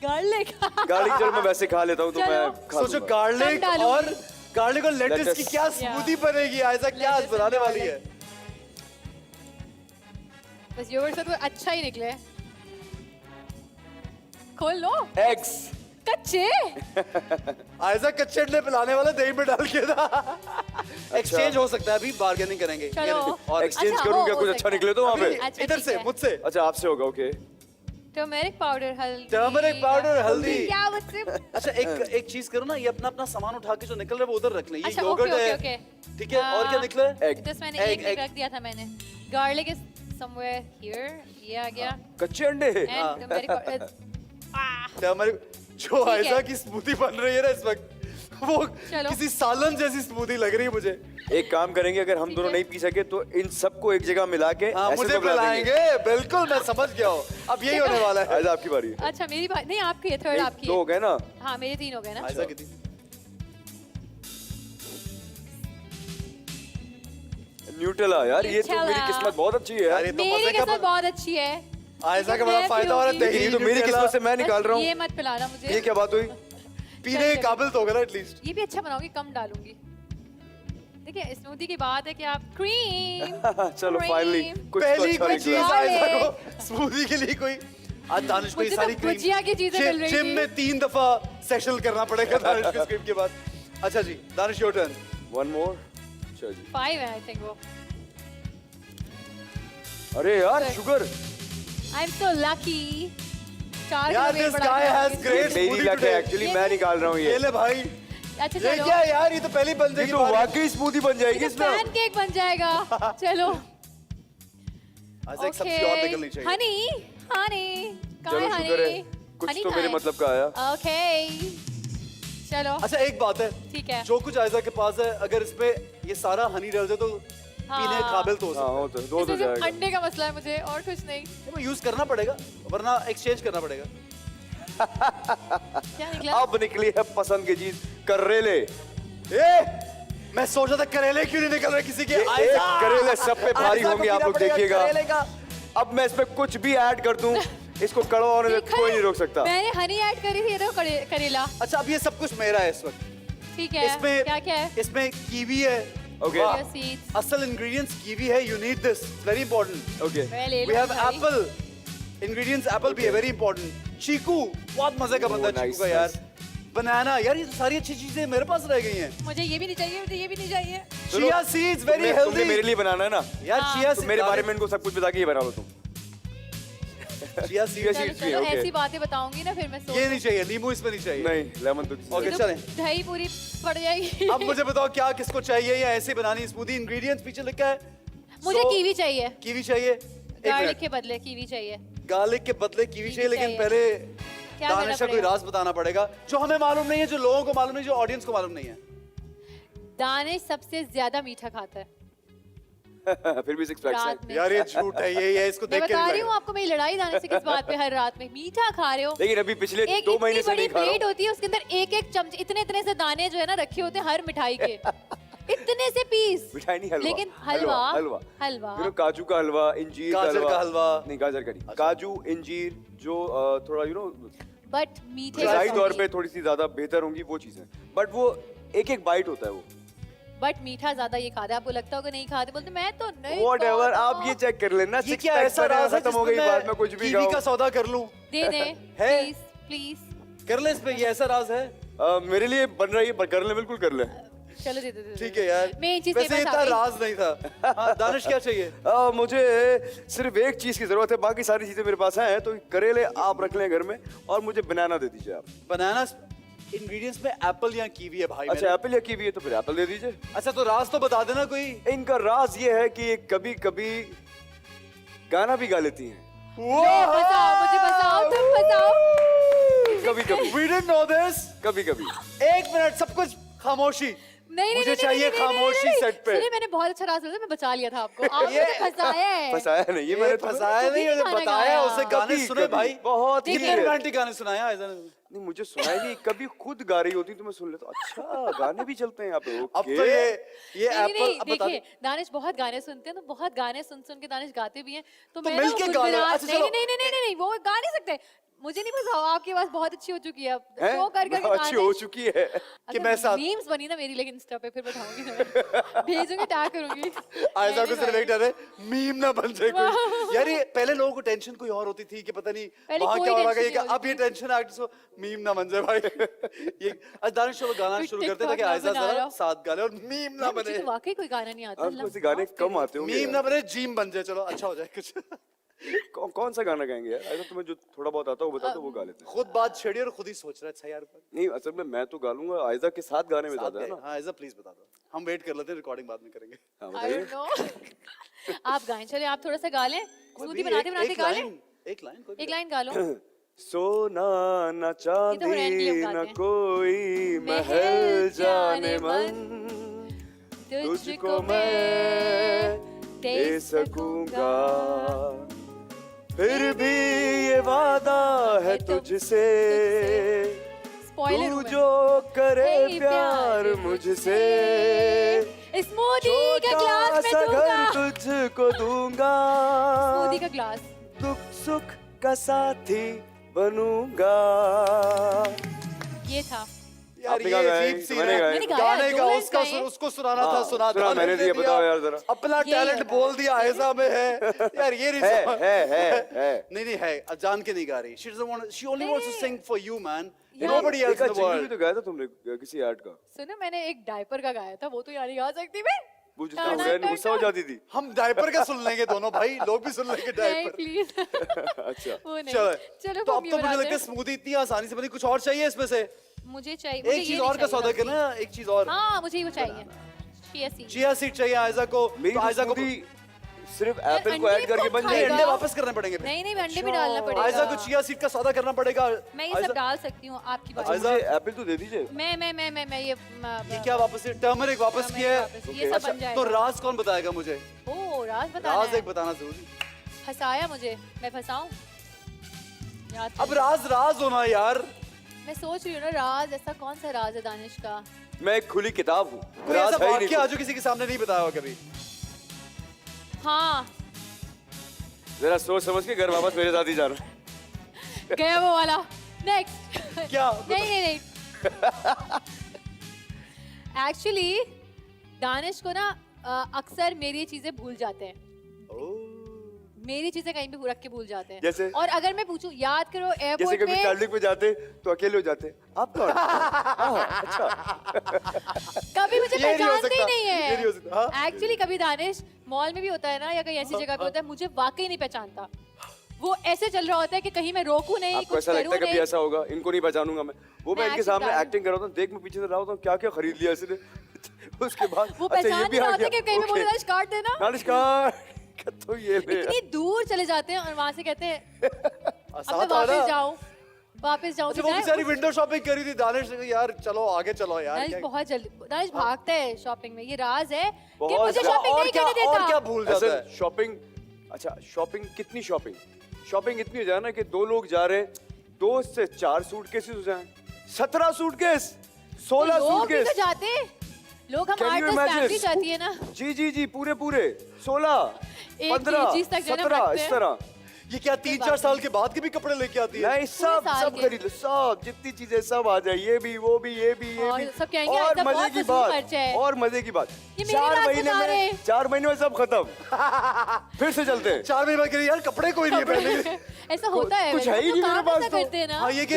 गार्लिक। गार्लिक जल मैं वैसे खा लेता हूँ तो चलो। मैं खा सोचो लूंगा। गार्लिक कम डालूंगी। और गार्लिक और लेटस Lettuce। की क्या स्मूदी बनेगी। ऐसा क्या आज Lettuce बनाने and वाली है? बस योगर्ट से तो अच्छा ही निकले। खोल लो। एग्स। कच्चे। आयजा कच्चे अंडे पिलाने वाला दही में डाल के था। एक्सचेंज हो सकता है, अभी बार्गेनिंग करेंगे। चलो। और एक्सचेंज अच्छा, करूँ हो क्या? कुछ अच्छा सकता है। निकले तो वहाँ पे। अभी अच्छा, इधर ठीक से है। मुझसे। अच्छा आपसे होगा, ओके। टर्मरिक पाउडर हल्दी। टर्मरिक पाउडर हल्दी। क्या मुझसे? अच्छा एक चीज करो ना, ये अपना अपना सामान उठा के जो निकल रहा है वो उधर रख ले। ये अच्छा, योगर्ट ओके, है। ओके, ठीक है, और क्या निकला है? एग। This मैंने Egg, एक egg। रख दिया था मैंने। Garlic is somewhere here. ये आ गया। कच्चे अंडे। एंड टर्मरिक टर्मरिक जो ठीक है। आयजा की स्मूदी बन रही है ना इस वक्त, वो चलो। किसी सालन जैसी स्मूदी लग रही है मुझे। एक काम करेंगे, अगर हम दोनों है। नहीं पी सके तो इन सबको एक जगह मिला के हाँ, ऐसे मुझे तो पिला देंगे। पिलाएंगे। बिल्कुल, मैं समझ गया हूँ। अब यही होने वाला है। आयजा आपकी बारी है। अच्छा मेरी बात नहीं, आपकी है। थर्ड एक, आपकी दो हो है। गए ना। हाँ मेरे 3 हो गए ना। आयजा कितनी? न्यूटेला यार, ये तो Nutella। मेरी किस्मत बहुत अच्छी है यार, यार। ये तो मेरी मजे का किस्मत बहुत अच्छी है। आयजा का लेकिन बड़ा मैं फायदा हो रहा है। पीऊंगी। दही ये तो मेरी न्यूटेला किस्मत से मैं निकाल रहा ये हूँ। मत पिलाना मुझे। ये क्या बात हुई? पीने के काबिल तो होगा ना एटलीस्ट। ये भी अच्छा बनाऊंगी, कम डालूंगी। देखिए स्मूदी की बात है कि आप क्रीम। चलो फाइनली कुछ तो पहली अच्छा कोई चीज निकला। आयजा को स्मूदी के लिए कोई। आज दानिश को ये मुझे तो सारी भुजिया की चीजें मिल रही जिम थी। में 3 दफा सेशन करना पड़ेगा दानिश को स्क्रीम के बाद। अच्छा जी, Danish your turn. One more. चल जी। 5 है आई थिंक वो। अरे यार Good. Sugar. I am so lucky. 4 यार दिस गाय हैज ग्रेट मेरी स्मूदी लक है टुडे। एक्चुअली, मैं निकाल रहा हूँ ये ये। ले भाई। अच्छा ये चलो। क्या यार, ये तो पहली बन ये जाएगी। तो वाकई स्मूदी बन जाएगी इसमें। पैनकेक बन जाएगा। चलो आज एक सब्जी और निकलनी चाहिए। हनी हनी चलो शुक्र है कुछ तो मेरे मतलब का आया। ओके चलो अच्छा एक बात है, ठीक है। जो कुछ आयजा के पास है, अगर इसमें ये सारा हनी डाल दे तो पीने हाँ। काबिल तो हो हाँ सकता हो तो दो तो इसमें सिर्फ जाएगा। अंडे का मसला है मुझे, और कुछ नहीं। है। वो यूज करना पड़ेगा वरना एक्सचेंज करना पड़ेगा। क्या निकला? अब निकली है पसंद की चीज, करेले। मैं सोच रहा था करेले क्यों नहीं निकल रहे किसी के। एक करेले सब पे भारी आयशा को होंगे, आप पीना लोग पड़ेगा देखिएगा। करेले का। अब मैं इसमें कुछ भी ऐड कर दूं, इसको कड़वा होने से देखा कोई है? नहीं रोक सकता। मैंने हनी ऐड करी थी, ये तो करेला। अच्छा अब ये सब कुछ मेरा है इस वक्त। ठीक है, इसमें क्या क्या है? इसमें कीवी है। Okay. वाह, Chia seeds. असल इंग्रेडिएंट्स कीवी है, you need this, very important. Okay, मैं ले वी लूं हैव सारी। एप्पल, इंग्रेडिएंट्स एप्पल भी है, वेरी इंपॉर्टेंट। चीकू, बहुत मजे का बनता है nice, चीकू का यार। nice. बनाना, यार ये तो सारी अच्छी चीजें मेरे पास रह गई हैं। मुझे ये भी नहीं चाहिए, मुझे ये भी नहीं चाहिए। चिया सीड्स वेरी तुमने हेल्दी। मेरे लिए बनाना है ना, यार हाँ। चिया तो मेरे बारे में इनको सब कुछ बता के ये बना लो तुम। चिया सीड्स चलो seeds भी है, चलो, okay. ऐसी बातें बताऊंगी ना फिर मैं सोच। ये नहीं चाहिए, नींबू इसमें नहीं चाहिए। नहीं, लेमन तो ओके तो चलें। दही पूरी पड़ जाएगी। अब मुझे बताओ क्या किसको चाहिए या ऐसे बनानी स्मूदी। इंग्रेडिएंट्स पीछे लिखा है। मुझे So, कीवी चाहिए, कीवी चाहिए। एक गार्लिक मिनट, के बदले कीवी चाहिए। गार्लिक के बदले कीवी चाहिए, लेकिन चाहिए। पहले क्या करना दानिश का कोई पड़ेगा? राज बताना पड़ेगा जो हमें मालूम नहीं है, जो लोगों को मालूम नहीं, जो ऑडियंस को मालूम नहीं है। दानिश सबसे ज्यादा मीठा खाता है फिर भी 6 पैक्स है। रात में। यार ये झूठ है, ये इसको मैं देख के बता नहीं रही लग हूँ रहा। आपको, मेरी लड़ाई दानिश से किस बात पे। हर रात में मीठा खा रहे हो। लेकिन अभी पिछले एक 2 महीने इतनी से बड़ी नहीं खा रहा प्लेट हूं। होती है, उसके अंदर एक एक चमच, इतने इतने से दाने जो है ना रखे होते हैं हर मिठाई के। इतने से पीस। मिठाई नहीं, हलवा। लेकिन हलवा हलवा हलवा You know, काजू का हलवा, इंजीर गाजर का हलवा। नहीं, गाजर का नहीं, काजू, इंजीर जो थोड़ा बट मीठे ग़िज़ाई का तौर सब्जी। पे थोड़ी सी ज्यादा बेहतर होंगी वो चीजें, बट वो एक एक बाइट होता है वो। बट मीठा ज्यादा ये खाते हैं। आपको लगता होगा नहीं खाते, बोलते मैं तो नहीं Whatever, खाता। आप ये चेक कर लेना। ये 6 क्या पैक्स ऐसा मेरे राज है खत्म हो जिसमें गई, बाद में कुछ भी कीवी का खाओ। सौदा कर लूं? दे दे है? Please please. कर ले इस पे, ये ऐसा राज है। मेरे लिए बन रही है, पर कर ले, बिल्कुल कर ले। चलो दे दे। ठीक है यार, मेन चीज वैसे मेरे इतना पास आ गई। राज नहीं था। हाँ, दानिश क्या चाहिए? मुझे सिर्फ एक चीज की जरूरत है, बाकी सारी चीजें मेरे पास हैं। तो करेले आप रख लें घर में, और मुझे बनाना दे दीजिए आप। बनाना इंग्रेडिएंट्स में एप्पल या कीवी है भाई। अच्छा, एप्पल या कीवी है तो फिर एप्पल दे दीजिए। अच्छा तो राज तो बता देना कोई। इनका राज ये है कि ये कभी कभी गाना भी गा लेती हैं। बताओ, मुझे बताओ, तुम बताओ। कभी कभी, We didn't know this. कभी कभी। एक मिनट, सब कुछ खामोशी। नहीं मुझे चाहिए खामोशी सेट पे। सुनिए, मैंने बहुत अच्छा राज बताया, मैं बचा लिया था आपको। आपने ये- तो फंसाया है। फंसाया नहीं, ये ये मैंने फंसाया नहीं, कभी मुझे गाना बताया, गाया। उसे गाने कभी- सुने कभी, भाई। बहुत कितने ही रोमांटिक गाने सुनाया ऐसा। नहीं, मुझे सुनाई नहीं, कभी खुद गा रही होती तो मैं सुन लेता। अच्छा, गाने भी चलते हैं यहाँ पे। अब तो ओके। ये नहीं, एप्पल नहीं, अब बता देखिए दे। दानिश बहुत गाने सुनते हैं, तो बहुत गाने सुन सुन के दानिश गाते भी हैं। तो मैं मिल ना के वो गा लो। गुनगुना- अच्छा, नहीं चलो। नहीं नहीं नहीं नहीं, वो गा नहीं सकते। मुझे नहीं पता, आपकी आवाज बहुत अच्छी हो चुकी है अब। हैं? शो कर करके अच्छी हो चुकी है। कि मैं साथ- मीम्स बनी ना मेरी, लेकिन इंस्टा पे फिर बताऊंगी मैं। भेजूंगी, टैग करूंगी। आयशा को नहीं सिर्फ भाई। एक डर है, मीम ना बन जाए कोई। यार ये पहले लोगों को टेंशन कोई और होती थी कि पता नहीं पहले वहाँ कोई क्या हो रहा है, टेंशन कि नहीं अब ये टेंशन है आर्टिस्ट को मीम ना बन जाए भाई। ये आज दानिश चलो गाना कोई शुरू करते हैं ताकि TikTok ना आयशा बना जरा रहा। साथ गा ले और मीम ना मुझे बने। तो वाकई कोई गाना नहीं आता। आपको ऐसे गाने कम आते होंगे मीम यार। ना बने, जीम बन जाए, चलो अच्छा हो जाए कुछ। कौन सा गाना गाएंगे यार? ऐसा तुम्हें जो थोड़ा बहुत आता हो बता दो, वो गा लेते हैं। खुद बात छेड़ी और खुद ही सोच रहा है। अच्छा यार नहीं, असल में मैं तो गा लूंगा, आयजा के साथ गाने में साथ ज्यादा है गए। ना। हाँ आयशा प्लीज बता दो, हम वेट कर लेते हैं, रिकॉर्डिंग बाद में करेंगे। हाँ, I बताइए। don't know। आप गाएं, चलिए आप थोड़ा सा गा लें। कोई स्मूदी भी बनाते एक- बनाते एक गा लें। लाइन, एक लाइन कोई भी एक लाइन गा लो। सोना न ये तो friend चांदी लोग गाते न हैं। कोई महल जाने मन, तुझको मैं दे सकूंगा, फिर भी ये वादा है तुझसे, स्पॉइलर तू हूँ मैं। जो करे हे प्यार प्यार मुझसे, स्मूदी का छोटा ग्लास में सा दूंगा। घर तुझको दूंगा, स्मूदी का ग्लास। दुख सुख का साथी बनूंगा। ये था। यार आपने ये कहा गाए? अजीब सी मैंने है। गाए। मैंने गाया, गाने दो का लाइन उसका गाए। उसको सुनाना था, हाँ, सुना सुना था, मैंने दिया, बताओ यार जरा। अपना यही टैलेंट होता बोल दिया आयशा में है। यार ये नहीं समझ- है। नहीं नहीं है, जान के नहीं गा रही। She doesn't want, she only wants to sing for you man. यार, Nobody else in the jingle भी world. तो गाया था तुमने किसी ऐड का, सुनो, मैंने एक डायपर का गाया था, वो तो यार गा सकती मैं। वो जिसमें हुरैन गुस्सा हो जाती थी। हम डायपर का सुन लेंगे दोनों भाई, लोग भी सुन लेंगे नहीं डायपर। प्लीज। अच्छा, वो नहीं। चलो चलो तो अब मम्मी तो मुझे बनाते लगता है हैं। स्मूदी इतनी आसानी से बनी, कुछ और चाहिए इसमें से? मुझे चाहिए, मुझे एक ये चीज नहीं और का चाहिए सौदा था। करना, एक चीज और। हाँ, मुझे वो चाहिए। Chia seed. चिया सीड चाहिए आयशा को। मेरी तो आयशा को स्मूदी सिर्फ एप्पल को अंडे ऐड करके कौन बन नहीं, जाए। अंडे वापस करने पड़ेंगे फिर। नहीं नहीं, अंडे भी डालना पड़ेगा। आयशा को चिया सीड का सौदा करना पड़ेगा। मैं ये सब डाल सकती हूँ, आपकी बात। आयशा- मुझे एप्पल तो दे दीजिए। मैं ये ये क्या वापस, टर्मरिक वापस किया है। ये सब अच्छा बन जाएगा। तो राज कौन बताएगा मुझे? ओ, राज बताना राज है। एक बताना जरूरी। फंसाया मुझे, मैं फंसाऊं? याद अब राज राज होना यार। मैं सोच रही हूँ ना, राज ऐसा कौन सा राज है दानिश का? मैं एक खुली किताब हूँ, कोई राज ऐसा है ही नहीं वाक्य जो किसी के सामने नहीं बताया हो कभी। हाँ, जरा सोच समझ के घर वापस मेरे साथ ही जाना। गया वो वाला। नेक्स्ट। क्या? नहीं नहीं नहीं। एक्चुअली दानिश को ना अक्सर मेरी ये चीजें भूल जाते हैं। मेरी चीजें कहीं भी रख के भूल जाते हैं। जैसे? और अगर मैं पूछूं याद करो जैसे एयरपोर्ट कभी पे, स्टार्लिंग पे जाते तो अकेले हो जाते, आप कौन? अच्छा। कभी मुझे ये नहीं हो पहचानते ही सकता, नहीं ये नहीं हो सकता, हाँ। है। एक्चुअली कभी दानिश मॉल में भी होता है ना, या कहीं ऐसी जगह पे होता है, मुझे वाकई नहीं पहचानता। वो ऐसे चल रहा होता है कि कहीं मैं रोकूं नहीं, आपको कुछ ऐसा लगता करूं है कभी नहीं। ऐसा होगा, इनको नहीं पहचानूंगा मैं? वो मैं मैं इनके acting सामने कर रही एक्टिंग कर रहा होता हूँ, देख मैं पीछे से रहा होता हूँ क्या क्या खरीद लिया इसने। उसके बाद वो अच्छा पहचान ये भी नहीं आ होता गया, कि कहीं मैं बोले ओके। दानिश काट देना। दानिश काट तो ये ले। इतनी दूर चले जाते हैं और वहां से कहते हैं अब मैं साथ वाला। वापस जाऊं, वापस जाऊं। अच्छा वो बेचारी विंडो शॉपिंग करी थी, दानिश ने कहा, यार चलो आगे चलो यार। दानिश क्या- बहुत जल्दी, दानिश भागता है शॉपिंग में। ये राज है कि बहुत मुझे ज्यादा। शॉपिंग नहीं करने देता। और क्या भूल जाता असल है? शॉपिंग, अच्छा शॉपिंग कितनी शॉपिंग? शॉपिंग इतनी हो जाए ना कि 2 लोग जा रहे हैं, 2 से 4 सूटकेसेस हो जाए, 17 सूटकेस, 16 लोग भी तो सूटकेस। जाते हैं, लोग हम Can you 8-10 imagine? फैमिली जाती है ना। जी जी जी, पूरे पूरे 16, एक 15, चीज तक जन्म 17 रखते इस हैं। तरह। ये क्या 3-4 साल के बाद के भी कपड़े लेके आती है? नहीं, सब साल सब के। खरीद लो, सब जितनी चीजें सब आ जाए, ये भी वो भी ये भी ये और भी। सब कहेंगे, और ऐसा मजे बहुत की फजूल बात, खर्चा है। और मजे की बात, ये मेरे 4 राज महीने बता रहे। में 4 महीने में सब खत्म। फिर से चलते हैं। 4 महीने बाद कह रही, यार कपड़े कोई नहीं है पहनने के लिए। ऐसा होता है, कुछ वैसे है ही हम लोग नहीं मेरे काम पास ऐसा तो। करते हैं ना। हाँ ये कि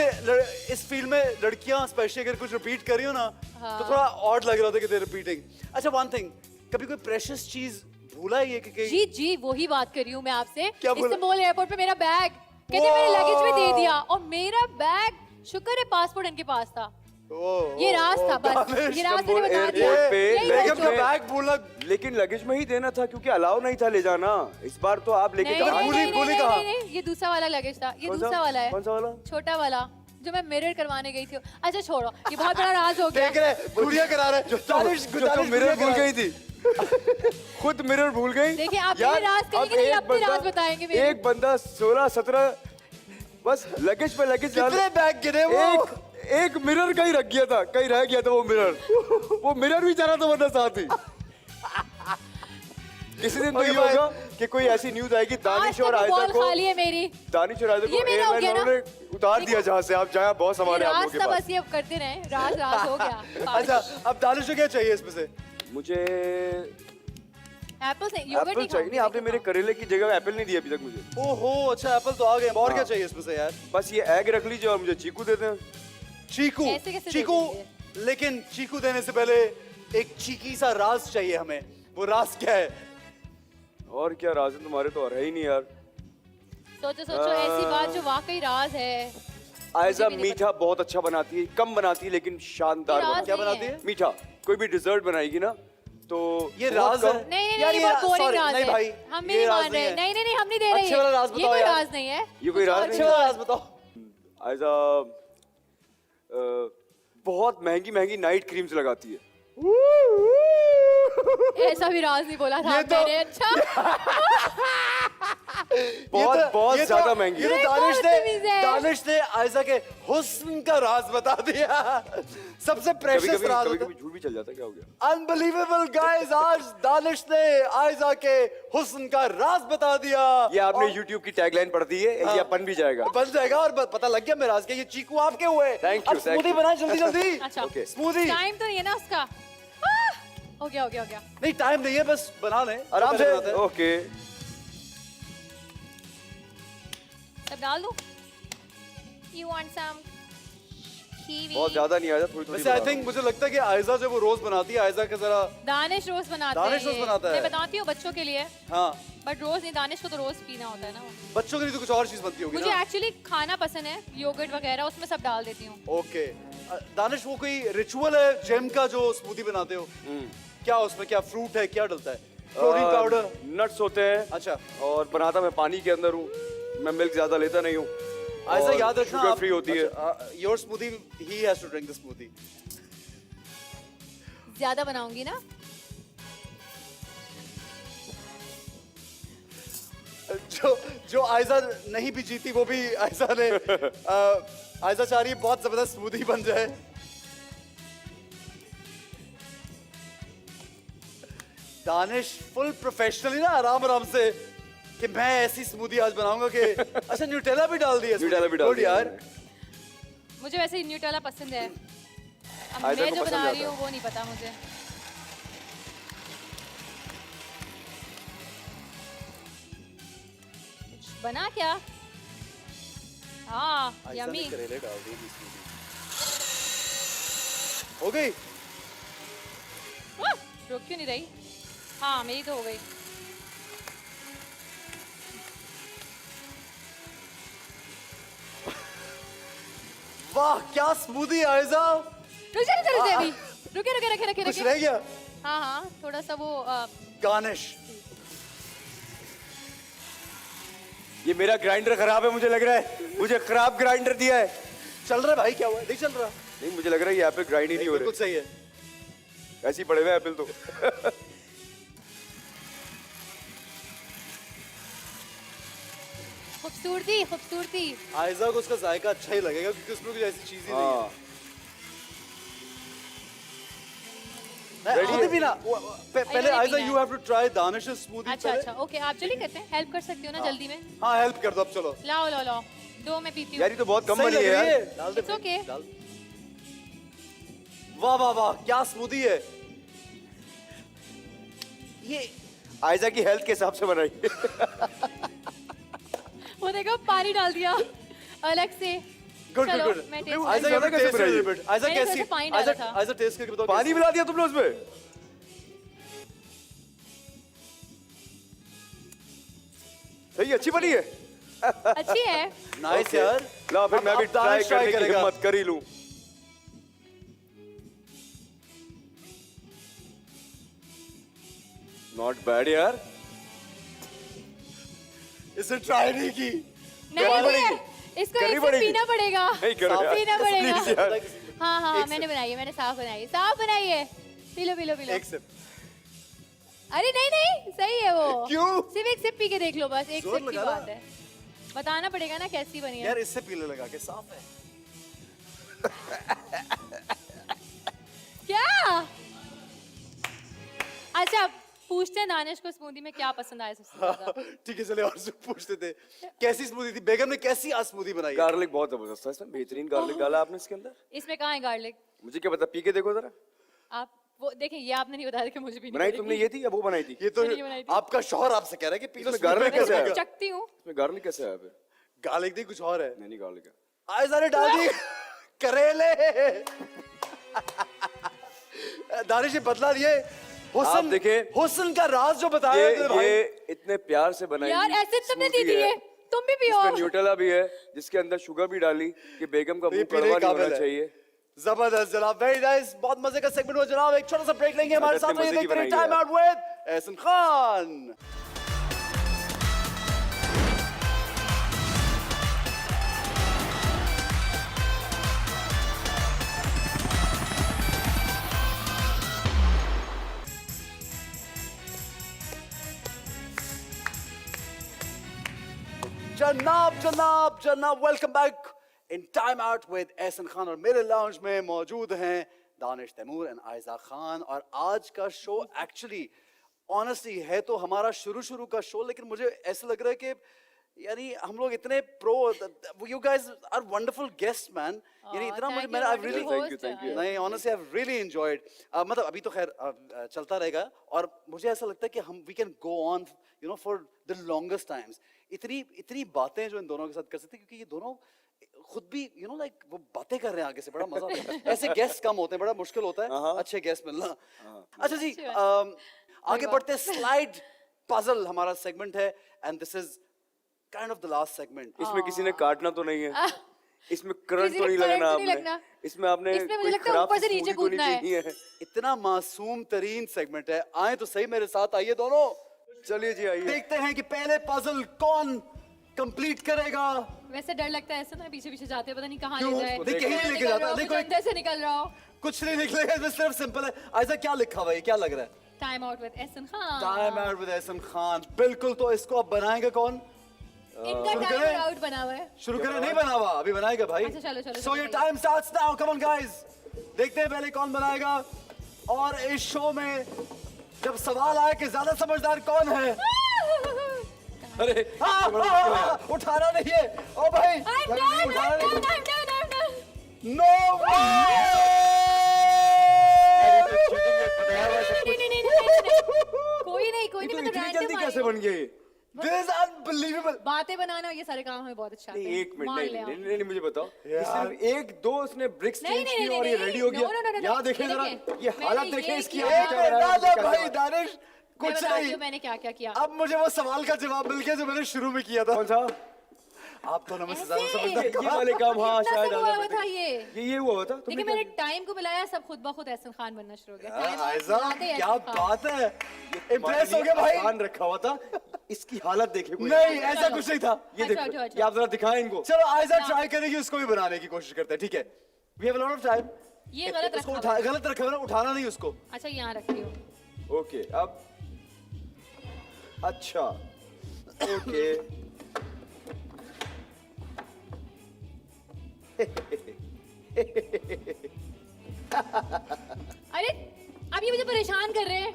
इस फील्ड में लड़कियां स्पेशली अगर कुछ रिपीट कर रही हो ना, हाँ। तो थोड़ा ऑड लग रहा होता है कि दे रिपीटिंग। अच्छा वन थिंग, कभी कोई प्रेशियस चीज भूला है ये कि कहीं? जी जी, वही बात कर रही हूँ मैं आपसे। क्या बोला? इस्तांबुल एयरपोर्ट पे मेरा बैग, कहते मेरे लगेज में दे दिया, और मेरा बैग, शुक्र है पासपोर्ट इनके पास था। ये राज था बस, ये राज मैंने बता एयरपोर्ट दिया। पे यही लेकिन है अपना जो- बैग भूलना। लेकिन लगेज में ही देना था क्योंकि अलाउ नहीं था ले जाना। इस बार तो आप लेके नहीं, कहाँ? नहीं, भूली- नहीं, भूली नहीं, कहाँ? नहीं, नहीं, ये दूसरा वाला लगेज था, ये कौन सा? दूसरा वाला है। कौन सा वाला? छोटा वाला जो मैं मिरर करवाने गई थी। अच्छा छोड़ो, ये बहुत बड़ा राज हो गया। देख रहे गुड़िया करा रहे दानिश जो तो मिरर भूल गई थी। खुद मिरर भूल गई। देखिए, आप यार, मेरे राज अब करेंगे नहीं, एक अपने राज बंदा- बताएंगे मेरे। एक बंदा 16-17 बस लगेज पे लगेज डाल- कितने बैग गिरे वो? एक मिरर कहीं रख गया था, कहीं रह गया था वो मिरर भी जाना था वरना साथ ही। किसी दिन तो ये होगा कि कोई ऐसी न्यूज आएगी, दानिश और आयशा बॉल को, खाली है मेरी। दानिश और आयशा ये को मेरा हो गया एयरलाइन ना। वालों ने उतार दिया जहां से, आप जाए बहुत ये हमारे आप राज लोगों के था, पास। बस ये अब करते रहे। राज राज हो गया। अच्छा अब दानिश को क्या चाहिए इसमें से? मुझे एप्पल से योगर्ट एप्पल चाहिए। नहीं, आपने मेरे करेले की जगह एप्पल नहीं दिया अभी तक मुझे। ओहो अच्छा एप्पल तो आ गए, और क्या हाँ। चाहिए इसमें से यार? बस ये एग रख लीजिए और मुझे चीकू दे दें। चीकू। ऐसे कैसे दे चीकू, देंगे? लेकिन चीकू देने से पहले एक चीकी सा राज चाहिए हमें। वो राज क्या है? और क्या राज है तुम्हारे, तो है ही नहीं यार। सोचो सोचो, ऐसी बात जो वाकई राज है। आयशा भी नहीं मीठा बहुत अच्छा बनाती है, कम बनाती है लेकिन शानदार ये राज बनाती क्या नहीं बनाती है। है? मीठा कोई भी डिजर्ट बनाएगी ना तो ये बहुत राज कम- है? नहीं नहीं यार, नहीं, ये बहुत बोरिंग sorry, राज नहीं है। भाई, हम भी ये नहीं राज मान रहे। नहीं है। नहीं नहीं नहीं, हम नहीं दे रहे। अच्छे वाला राज ये बताओ कोई यार। राज नहीं है। ये कोई राज अच्छे नहीं वाला है। राज बताओ। आयशा बहुत महंगी महंगी नाइट क्रीम्स लगाती है। ऐसा भी राज नहीं बोला था ये तो- मैंने। अच्छा बहुत ज्यादा महंगी ये है। तो बहुत बदतमीज है। दानिश ने आयशा के हुस्न का राज बता दिया। सबसे कभी प्रेशियस कभी राज कभी होता कभी झूठ भी चल जाता है, क्या हो गया? है। अनबिलीवेबल गाइस, आज दानिश ने आयशा के हुस्न का राज बता दिया। ये आपने और YouTube की टैगलाइन पढ़ दी है, ये बन भी जाएगा। बन जाएगा और बता लग गया मेरा राज के। ये चीकू आपके हुए। Thank you, अब thank स्मूदी you. बनाए जल्दी जल्दी। अच्छा Okay. स्मूदी। टाइम तो नहीं है ना उसका। हो गया हो गया हो गया। नहीं टाइम नहीं है, बस बना ले आराम से। बनाते हैं। ओके, सब डाल दो। You want some kiwi? बहुत ज्यादा नहीं आया, थोड़ी थोड़ी वैसे आई बना थिंक मुझे लगता है कि आयशा जब वो रोज बनाती है, आयशा का जरा दानिश रोज बनाते दानिश हैं रोज ये। बनाता है। मैं बताती हूँ बच्चों के लिए, हाँ बट रोज नहीं। दानिश को तो रोज पीना होता है ना वो। बच्चों के लिए तो कुछ और चीज बनती होगी मुझे ना। एक्चुअली खाना पसंद है, योगर्ट वगैरह, उसमें सब डाल देती हूँ। ओके दानिश, वो कोई रिचुअल है जिम का जो स्मूदी बनाते हो? क्या उसमें क्या फ्रूट है, क्या डलता है? Protein powder? नट्स होते हैं। अच्छा और बनाता मैं पानी के अंदर हूँ, मैं मिल्क ज्यादा लेता नहीं हूँ। ऐसा और याद रखना, शुगर फ्री होती है। Your smoothie he has to drink the smoothie. ज्यादा बनाऊंगी ना। जो जो आयजा नहीं भी जीती वो भी आयजा ने आयजा चाह रही है बहुत जबरदस्त स्मूदी बन जाए। दानिश फुल प्रोफेशनली ना आराम आराम से कि मैं ऐसी स्मूदी आज बनाऊंगा कि अच्छा न्यूटेला भी डाल दिया। न्यूटेला भी डाल Good दिया यार। मैंने। मुझे वैसे न्यूटेला पसंद है, अब आयजा मैं को जो पसंद बना रही आता हूँ वो नहीं पता मुझे। कुछ बना क्या? हाँ आयजा ने यम्मी। करेले डाल दिए थी स्मूदी। हो गई। रुक क्यों नहीं रही? हाँ मेरी तो हो गई। वाह क्या स्मूदी आयजा। रुक जा अभी। रुके रुके रखे रखे कुछ रखे। रह गया। हाँ हाँ थोड़ा सा वो गार्निश। ये मेरा ग्राइंडर खराब है, मुझे लग रहा है मुझे खराब ग्राइंडर दिया है। चल रहा है भाई, क्या हुआ? नहीं चल रहा। नहीं मुझे लग रहा है ये एप्पल ग्राइंड ही नहीं हो बिल्कुल रहे, सही है। ऐसे ही पड़े हुए एप्पल तो। खूबसूरती खूबसूरती। आयजा को उसका जायका अच्छा ही लगेगा क्योंकि उसमें कुछ ऐसी चीज ही नहीं हाँ है। नहीं, आधी भी ना पहले नहीं आयजा पीना यू है। Have to try Danish smoothie अच्छा अच्छा ओके, आप जल्दी करते हैं, हेल्प कर सकती हो ना जल्दी में? हाँ हेल्प कर दो अब चलो। लाओ लाओ लाओ, दो मैं पीती यार हूँ। ये तो बहुत कम सही बनी लग है रही यार। है। डाल दे It's okay. डाल। वाह वाह वाह क्या स्मूदी है ये। आयजा की हेल्थ के हिसाब से बनाई। वो देखो पानी डाल दिया अलग से। गुड चलो, गुड मैं गुड। taste आयजा करती कैसे हूँ। टेस्ट बनाई? बिट आयजा मैंने कैसी थोड़ा सा पानी डाला था। आयजा टेस्ट करके बताओ पानी कैसी? मिला दिया तुमने उसमें? सही अच्छी बनी है। अच्छी है। नाइस यार। ला फिर मैं भी अब दानिश ट्राई करने की करेगा। हिम्मत कर ही लूं। नॉट बैड यार। इसे ट्राई नहीं की। नहीं नहीं, इसको करनी एक से पड़ेगी। पीना पड़ेगा। नहीं करो यार। पीना पड़ेगा। Please यार। हाँ हाँ एक मैंने sip। बनाई है, मैंने साफ बनाई है, साफ बनाई है। P low P low P low. एक सिप। अरे नहीं नहीं सही है वो। क्यों? सिर्फ एक सिप पी के देख लो बस, एक जोर सिप की लगा ना। बात है। बताना पड़ेगा ना कैसी बनी है। यार इससे पीले लगा के साफ है। क्या? अच्छा पूछते हैं दानिश को स्मूदी में क्या पसंद आया सबसे ज्यादा। ठीक है चले और से पूछते थे कैसी स्मूदी थी बेगम ने, कैसी आज स्मूदी बनाई है? गार्लिक बहुत जबरदस्त था इसमें, बेहतरीन गार्लिक डाला आपने इसके अंदर। इसमें कहाँ है गार्लिक? मुझे क्या पता, पी के देखो जरा। आप वो देखें, ये आपने नहीं बताया कि मुझे भी बनाई तुमने ये थी या वो बनाई थी? ये तो मैंने नहीं बनाई थी। आपका शौहर आपसे कह रहा है कि पी लो इसमें गार्लिक स्मूदी। कैसे है? चखती हूँ। इसमें गार्लिक कैसे आया फिर? गार्लिक नहीं कुछ और है। नहीं गार्लिक है। आयजा ने डाल दी करेले। दानिश ने बदला लिए। आप हुस्न देखें। हुस्न का राज जो बताया तुमने भाई। ये इतने प्यार से बनाई यार हुई ऐसे तुमने दी smoothie थी है। ये, तुम भी पियो। इसमें न्यूटेला भी है जिसके अंदर शुगर भी डाली कि बेगम का ये मुंह पीने कड़वा नहीं काबिल होना है। चाहिए। जबरदस्त जनाब, वेरी नाइस, बहुत मजे का सेगमेंट हुआ जनाब। एक छोटा सा ब्रेक लेंगे, हमारे साथ इतने रहिए, मजे की देखते रहिए बनाई टाइम है। Out with Ehsan Khan. जनाब जनाब जनाब, welcome back in time out with Ehsan Khan. और मेरे लाउंज में मौजूद हैं दानिश तैमूर एंड आयजा खान। और आज का शो एक्चुअली ऑनेस्टली है तो हमारा शुरू का शो, लेकिन मुझे ऐसा लग रहा है कि यानी हम लोग इतने pro, you guys are wonderful guest man. यानी इतना मुझे मैंने आई रियली thank you. नहीं ऑनेस्टली आई रियली एंजॉयड। मतलब अभी तो खैर चलता रहेगा और मुझे ऐसा लगता है कि हम we can go on you know for the longest times. इतनी बातें जो इन दोनों के साथ कर सकते हैं, क्योंकि ये दोनों खुद भी यू नो लाइक वो बातें कर रहे हैं आगे से, बड़ा मजा आता है। ऐसे गेस्ट कम होते हैं, बड़ा मुश्किल होता है अच्छे गेस्ट मिलना। अच्छा जी, अच्छी बात। आगे बढ़ते हैं। स्लाइड पजल हमारा सेगमेंट है and this is kind of the last segment. इसमें किसी ने काटना तो नहीं है, इसमें करंट किसी तो ने नहीं current लगना तो नहीं आपने, लगना। इसमें आपने इसमें मुझे कोई लगता है खराब ऊपर से नीचे स्मूदी तो नहीं कूदना है। पीनी है। इतना मासूम तरीन सेगमेंट है। आए तो सही मेरे साथ, आइए दोनों, चलिए जी आइए। देखते हैं कि पहले पजल कौन कंप्लीट करेगा। वैसे डर लगता है ऐसा ना, पीछे पीछे जाते पता नहीं कहाँ क्यों? ले जाए। देख, कहीं नहीं लेके जाता। देखो, एक- अंदर से निकल रहा हो। कुछ नहीं निकलेगा इसमें, सिर्फ सिंपल है। आयजा क्या लिखा हुआ है, क्या लग रहा है? Time out with Ehsan Khan. Time out with Ehsan Khan. बिल्कुल, तो इसको अब बनाएंगे कौन? इनका टाइम आउट बना हुआ है। शुरू करें? नहीं बना हुआ, अभी बनाएगा भाई। अच्छा, चलो, चलो, सो चलो, ये चलो। Time starts now, come on guys. देखते हैं पहले कौन बनाएगा। और इस शो में जब सवाल आए कि ज्यादा समझदार कौन है, अरे उठाना नहीं है। ओ भाई I'm done, I'm done, I'm done, I'm done. No कोई नहीं, कोई ये नहीं, तो मैं तो इतनी random जल्दी आई कैसे हूँ। बन गई? This is unbelievable. बातें बनाना ये सारे काम हमें बहुत अच्छा आते नहीं हैं। एक मिनट, मान नहीं ले आप। नहीं नहीं नहीं, मुझे बताओ, यार। सिर्फ एक दो उसने ब्रिक्स नहीं, चेंज नहीं, किए नहीं, और ये नहीं, रेडी हो no, गया। no, no, no, यहाँ no, देखें ये जरा, देखें, ये मैंने हालत देखें ये इसकी। किया। आप क्या बना रहे हो? ना क्या भाई हुआ? दानिश, मैं कुछ बताती नहीं। हूँ मैंने क्या क्या किया। अब मुझे वो सवाल का जवाब मिल गया जो मैंने शुरू में किया था। कौन सा? आप दोनों में से ऐसे? ज्यादा समझदार ये कौन? वाले काम, हाँ इतना शायद सब आना हुआ पड़ता था है। ये। ये हुआ था। तुमने देखिए क्या मैंने किया? टाइम को मिलाया, सब खुद ब खुद एहसन खान बनना शुरू हो गया। Time out आयजा, मिलाते ही क्या एहसन खान। बात है। तुम्हारे इम्प्रेस हो लिए गया भाई। आसान रखा हुआ था, इसकी हालत देखे कोई। नहीं ऐसा कुछ नहीं था। ये अच्छा, देखो, अच्छा, अच्छा। ये आप जरा दिखाएं इनको। चलो आयजा ट्राई करेगी, उसको भी बनाने की कोशिश करते हैं, ठीक है। We have a lot of time. ये गलत उसको रखा हुआ है। गलत रखा हुआ ना, उठाना नहीं उसको। अच्छा यहाँ रखती हूँ। ओके अब अच्छा ओके अरे अब ये मुझे परेशान कर रहे हैं।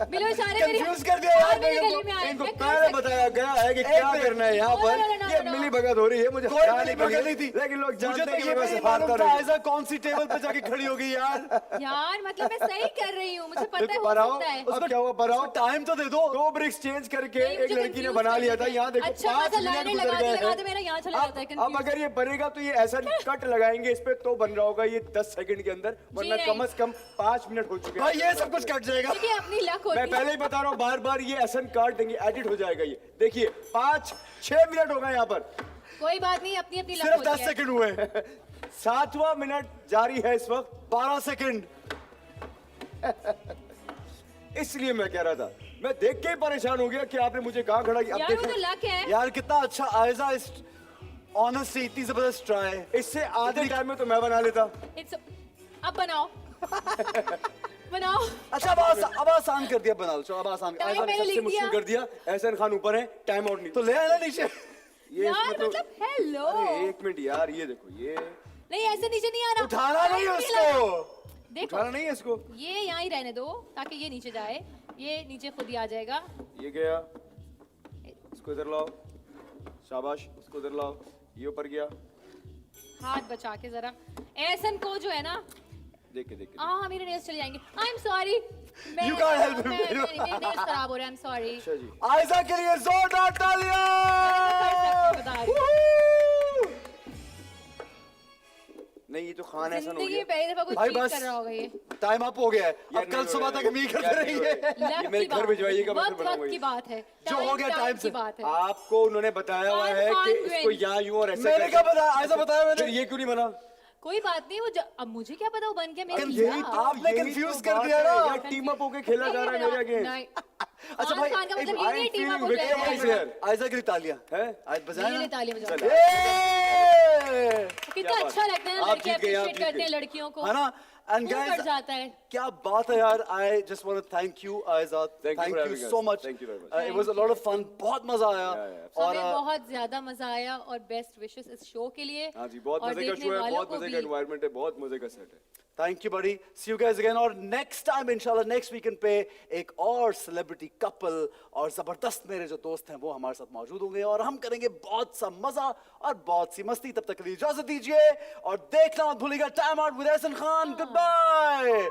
बिलो इशारे मेरे Confuse कर दिया यार मेरे मेरे गले में आए। इनको मैं कर पहले सकती बताया गया है कि क्या मिनट। करना है यहाँ No, पर। no, no, no, ये no, no. मिली भगत हो रही है, मुझे कोई ख्याल नहीं नहीं पकड़ ली थी। लेकिन लोग मुझे जानते तो हैं कि ये मैं भी नहीं वैसे हारता मालूम था रही। आयजा कौन सी टेबल पे जाके खड़ी हो गई यार। यार मतलब मैं सही कर रही हूँ, मुझे पता है हो पराओ, सकता है। अब क्या हुआ पराओ? टाइम तो दे दो। दो ब्रिक्स चेंज करके नहीं, एक मुझे लड़की ने confuse बना कर लिया था। देते हैं। यहाँ देखो अच्छा, 5 मतलब मिनट लाइनें गुजर लगाते गए लगाते मेरा यहाँ चला जाता है, अब confuse। अगर ये बनेगा तो ये ऐसा कट लगाएंगे इस पे तो बन रहा होगा ये 10 सेकंड के अंदर, वरना नहीं। कम से कम 5 मिनट हो चुके भाई ये सब कुछ कट जाएगा। देखिए अपनी लक होती मैं है। पहले ही बता रहा हूँ, बार बार ये ऐसा काट देंगे, एडिट हो जाएगा ये। देखिए 5-6 मिनट हो गए यहाँ पर, कोई बात नहीं, अपनी अपनी लक सिर्फ होती 10 है। सेकंड हुए। 7वां मिनट जारी है इस वक्त। 12 सेकंड। इसलिए मैं कह रहा था, मैं देख के ही परेशान हो गया कि आपने मुझे कहाँ खड़ा किया। अब यार वो तो देखो, लक है। यार कितना अच्छा आयजा इस ऑनेस्टली इतनी जबरदस्त ट्राई। इससे आधे टाइम में तो मैं बना लेता। अब बनाओ। बनाओ। अच्छा अब आसान कर दिया, बना लो। चलो अब आसान टाइम आयजा ने मैंने सबसे लिख मुश्किल दिया। कर दिया। एहसन खान ऊपर है, टाइम आउट नहीं। तो ले आना नीचे। ये यार इसमें तो- मतलब हेलो। अरे एक मिनट यार, ये देखो, ये नहीं ऐसे नीचे नहीं आना। उठाना नहीं टाइम उसको। लगा। देखो उठाना नहीं है इसको। ये यहाँ ही रहने दो ताकि ये नीचे जाए, ये नीचे खुद ही आ जाएगा। ये गया, इसको इधर लाओ, शाबाश, उसको इधर लाओ, ये ऊपर गया। हाथ बचा के जरा। एहसन को जो है ना, देख के हाँ मेरे नेल्स चले जाएंगे। I am sorry. You can't help him. मेरे नेल्स खराब हो रहे हैं, आई एम सॉरी। अच्छा जी, आयजा के लिए जोरदार तालियां। बता रही। Woohoo! नहीं ये तो खान एहसन हो जिंदगी गया। में पहली दफा कुछ भाई चीट बस। कर रहा होगा ये। टाइम अप हो गया है। यार अब कल नहीं सुबह होएगा, तक हम यही यार करते नहीं रहेंगे। होएगा। लक ये मेरे की घर बात भिजवाइएगा, मैं फिर वक्त बनाऊंगा वक्त की ये। बात है। जो हो गया टाइम की से। बात है। आपको उन्होंने बताया हुआ है कि इसको यहाँ यूं और ऐसे मैंने करके- क्या बताया? आयजा बताया मैंने। फिर ये क्यों नहीं बना? कोई बात नहीं, वो अब मुझे क्या पता वो बन गया मेरे यही लिए। तो आपने यही confuse तो कर बात दिया है, ना। यार टीम अप होके खेला जा रहा है मेरे अगेंस्ट। नहीं। अच्छा भाई, खान का मतलब I ये नहीं am टीम अप हो feeling जाएगा। victimized here. आयजा के लिए तालियां है? आज बजाया ये ले ना? ताली बजाओ। चल। ये! कितना क्या अच्छा लगता है ना, आप लड़के जीत गए, आप अप्रिशिएट जीत करते हैं गए। लड़कियों को। है ना? And खून guys, बढ़ जाता है। क्या बात है यार। I just want to thank you, Aiza. Thank you for having us. so much. Thank you very much. It was a lot of fun. बहुत मजा आया। Yeah, और हमें बहुत ज्यादा मजा आया और बेस्ट विशेस इस शो के लिए। हाँ जी, बहुत और मजे का देखने शो है, वालों बहुत को मजे भी। का एनवायरनमेंट है, बहुत मजे का सेट है। थैंक यू बड़ी। सी यू गाइस अगेन। और नेक्स्ट टाइम इंशाल्लाह नेक्स्ट वीकेंड पे एक और सेलिब्रिटी कपल और जबरदस्त मेरे जो दोस्त हैं वो हमारे साथ मौजूद होंगे और हम करेंगे बहुत सा मजा और बहुत सी मस्ती। तब तक के लिए इजाजत दीजिए और देखना मत भूलिएगा time out with Ehsan Khan. Good bye.